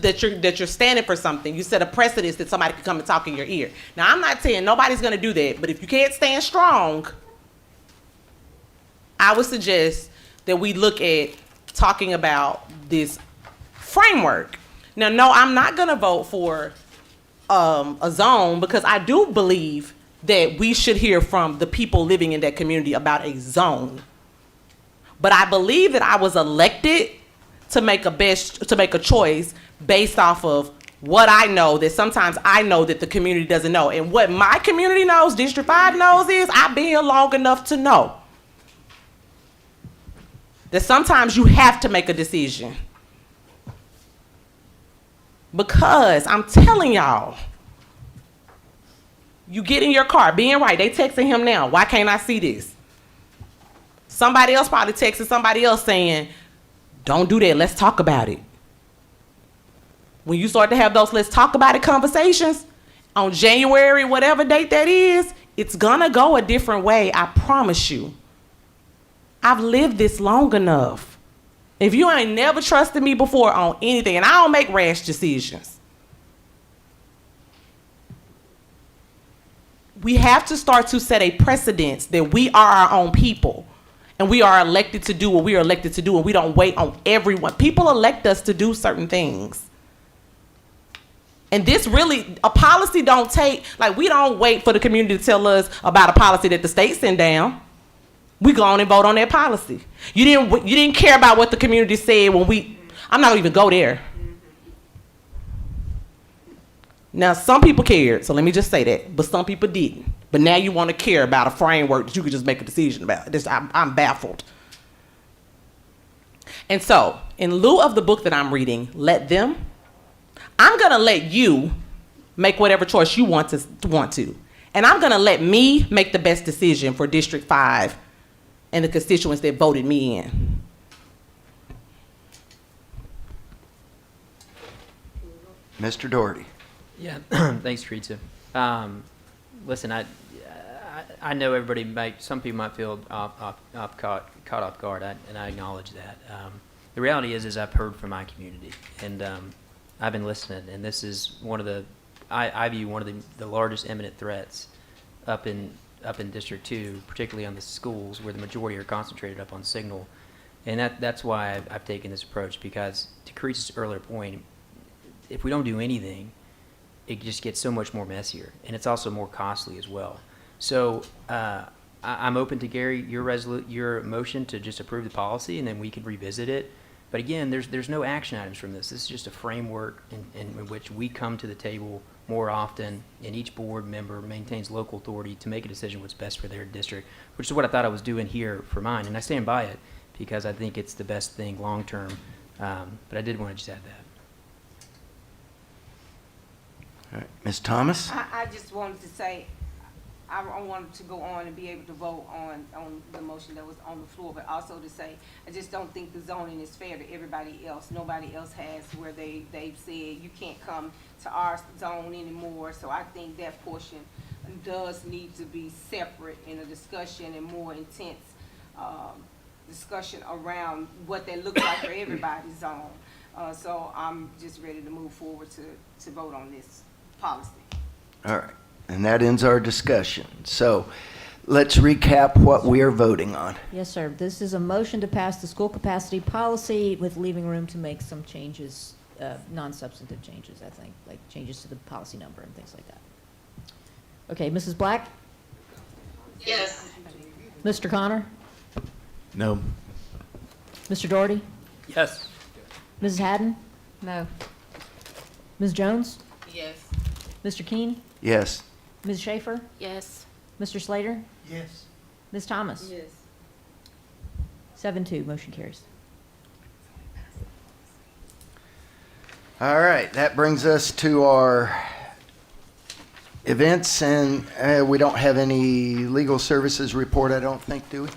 that you're standing for something. You set a precedence that somebody can come and talk in your ear. Now, I'm not saying nobody's going to do that, but if you can't stand strong, I would suggest that we look at talking about this framework. Now, no, I'm not going to vote for a zone because I do believe that we should hear from the people living in that community about a zone. But I believe that I was elected to make a choice based off of what I know that sometimes I know that the community doesn't know. And what my community knows, District 5 knows is I've been here long enough to know that sometimes you have to make a decision. Because I'm telling y'all, you get in your car, being right, they texting him now, why can't I see this? Somebody else probably texting somebody else saying, don't do that, let's talk about it. When you start to have those let's talk about it conversations, on January, whatever date that is, it's gonna go a different way, I promise you. I've lived this long enough. If you ain't never trusted me before on anything, and I don't make rash decisions, we have to start to set a precedence that we are our own people. And we are elected to do what we are elected to do, and we don't wait on everyone. People elect us to do certain things. And this really, a policy don't take, like, we don't wait for the community to tell us about a policy that the state sent down. We go on and vote on that policy. You didn't care about what the community said when I'm not gonna even go there. Now, some people cared, so let me just say that, but some people didn't. But now you want to care about a framework that you could just make a decision about. I'm baffled. And so, in lieu of the book that I'm reading, Let Them, I'm going to let you make whatever choice you want to. And I'm going to let me make the best decision for District 5 and the constituents that voted me in. Mr. Doherty. Yeah, thanks, Teresa. Listen, I know everybody some people might feel caught off guard, and I acknowledge that. The reality is I've heard from my community, and I've been listening, and this is one of the, I view one of the largest imminent threats up in District 2, particularly on the schools where the majority are concentrated up on Signal. And that's why I've taken this approach, because to Teresa's earlier point, if we don't do anything, it just gets so much more messier, and it's also more costly as well. So I'm open to, Gary, your motion to just approve the policy, and then we can revisit it. But again, there's no action items from this. This is just a framework in which we come to the table more often, and each board member maintains local authority to make a decision what's best for their district, which is what I thought I was doing here for mine, and I stand by it because I think it's the best thing long term. But I did want to just add that. All right. Ms. Thomas? I just wanted to say, I wanted to go on and be able to vote on the motion that was on the floor, but also to say, I just don't think the zoning is fair to everybody else. Nobody else has where they've said you can't come to our zone anymore. So I think that portion does need to be separate in a discussion and more intense discussion around what that looks like for everybody's zone. So I'm just ready to move forward to vote on this policy. All right. And that ends our discussion. So let's recap what we are voting on. Yes, sir. This is a motion to pass the school capacity policy with leaving room to make some changes, non-substantive changes, I think, like changes to the policy number and things like that. Okay, Mrs. Black? Yes. Mr. Connor? No. Mr. Doherty? Yes. Mrs. Haddon? No. Ms. Jones? Yes. Mr. Keene? Yes. Ms. Schaefer? Yes. Mr. Slater? Yes. Ms. Thomas? Yes. 7-2, motion carries. All right. That brings us to our events, and we don't have any legal services report, I don't think, do we?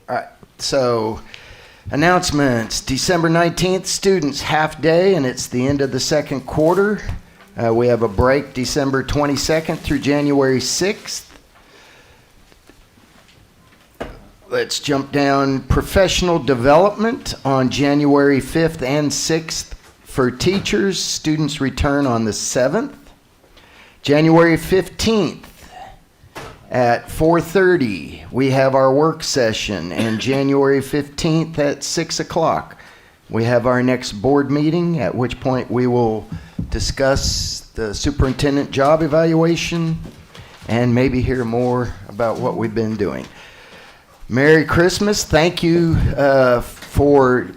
All right. So announcements. December 19th, students half day, and it's the end of the second quarter. We have a break December 22nd through January 6th. Let's jump down. Professional development on January 5th and 6th for teachers. Students return on the 7th. January 15th at 4:30, we have our work session, and January 15th at 6 o'clock, we have our next board meeting, at which point we will discuss the superintendent job evaluation and maybe hear more about what we've been doing. Merry Christmas. Thank you for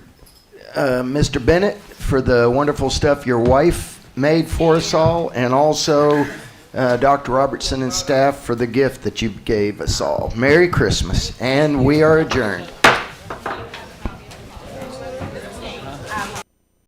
Mr. Bennett for the wonderful stuff your wife made for us all, and also Dr. Robertson and staff for the gift that you gave us all. Merry Christmas, and we are adjourned.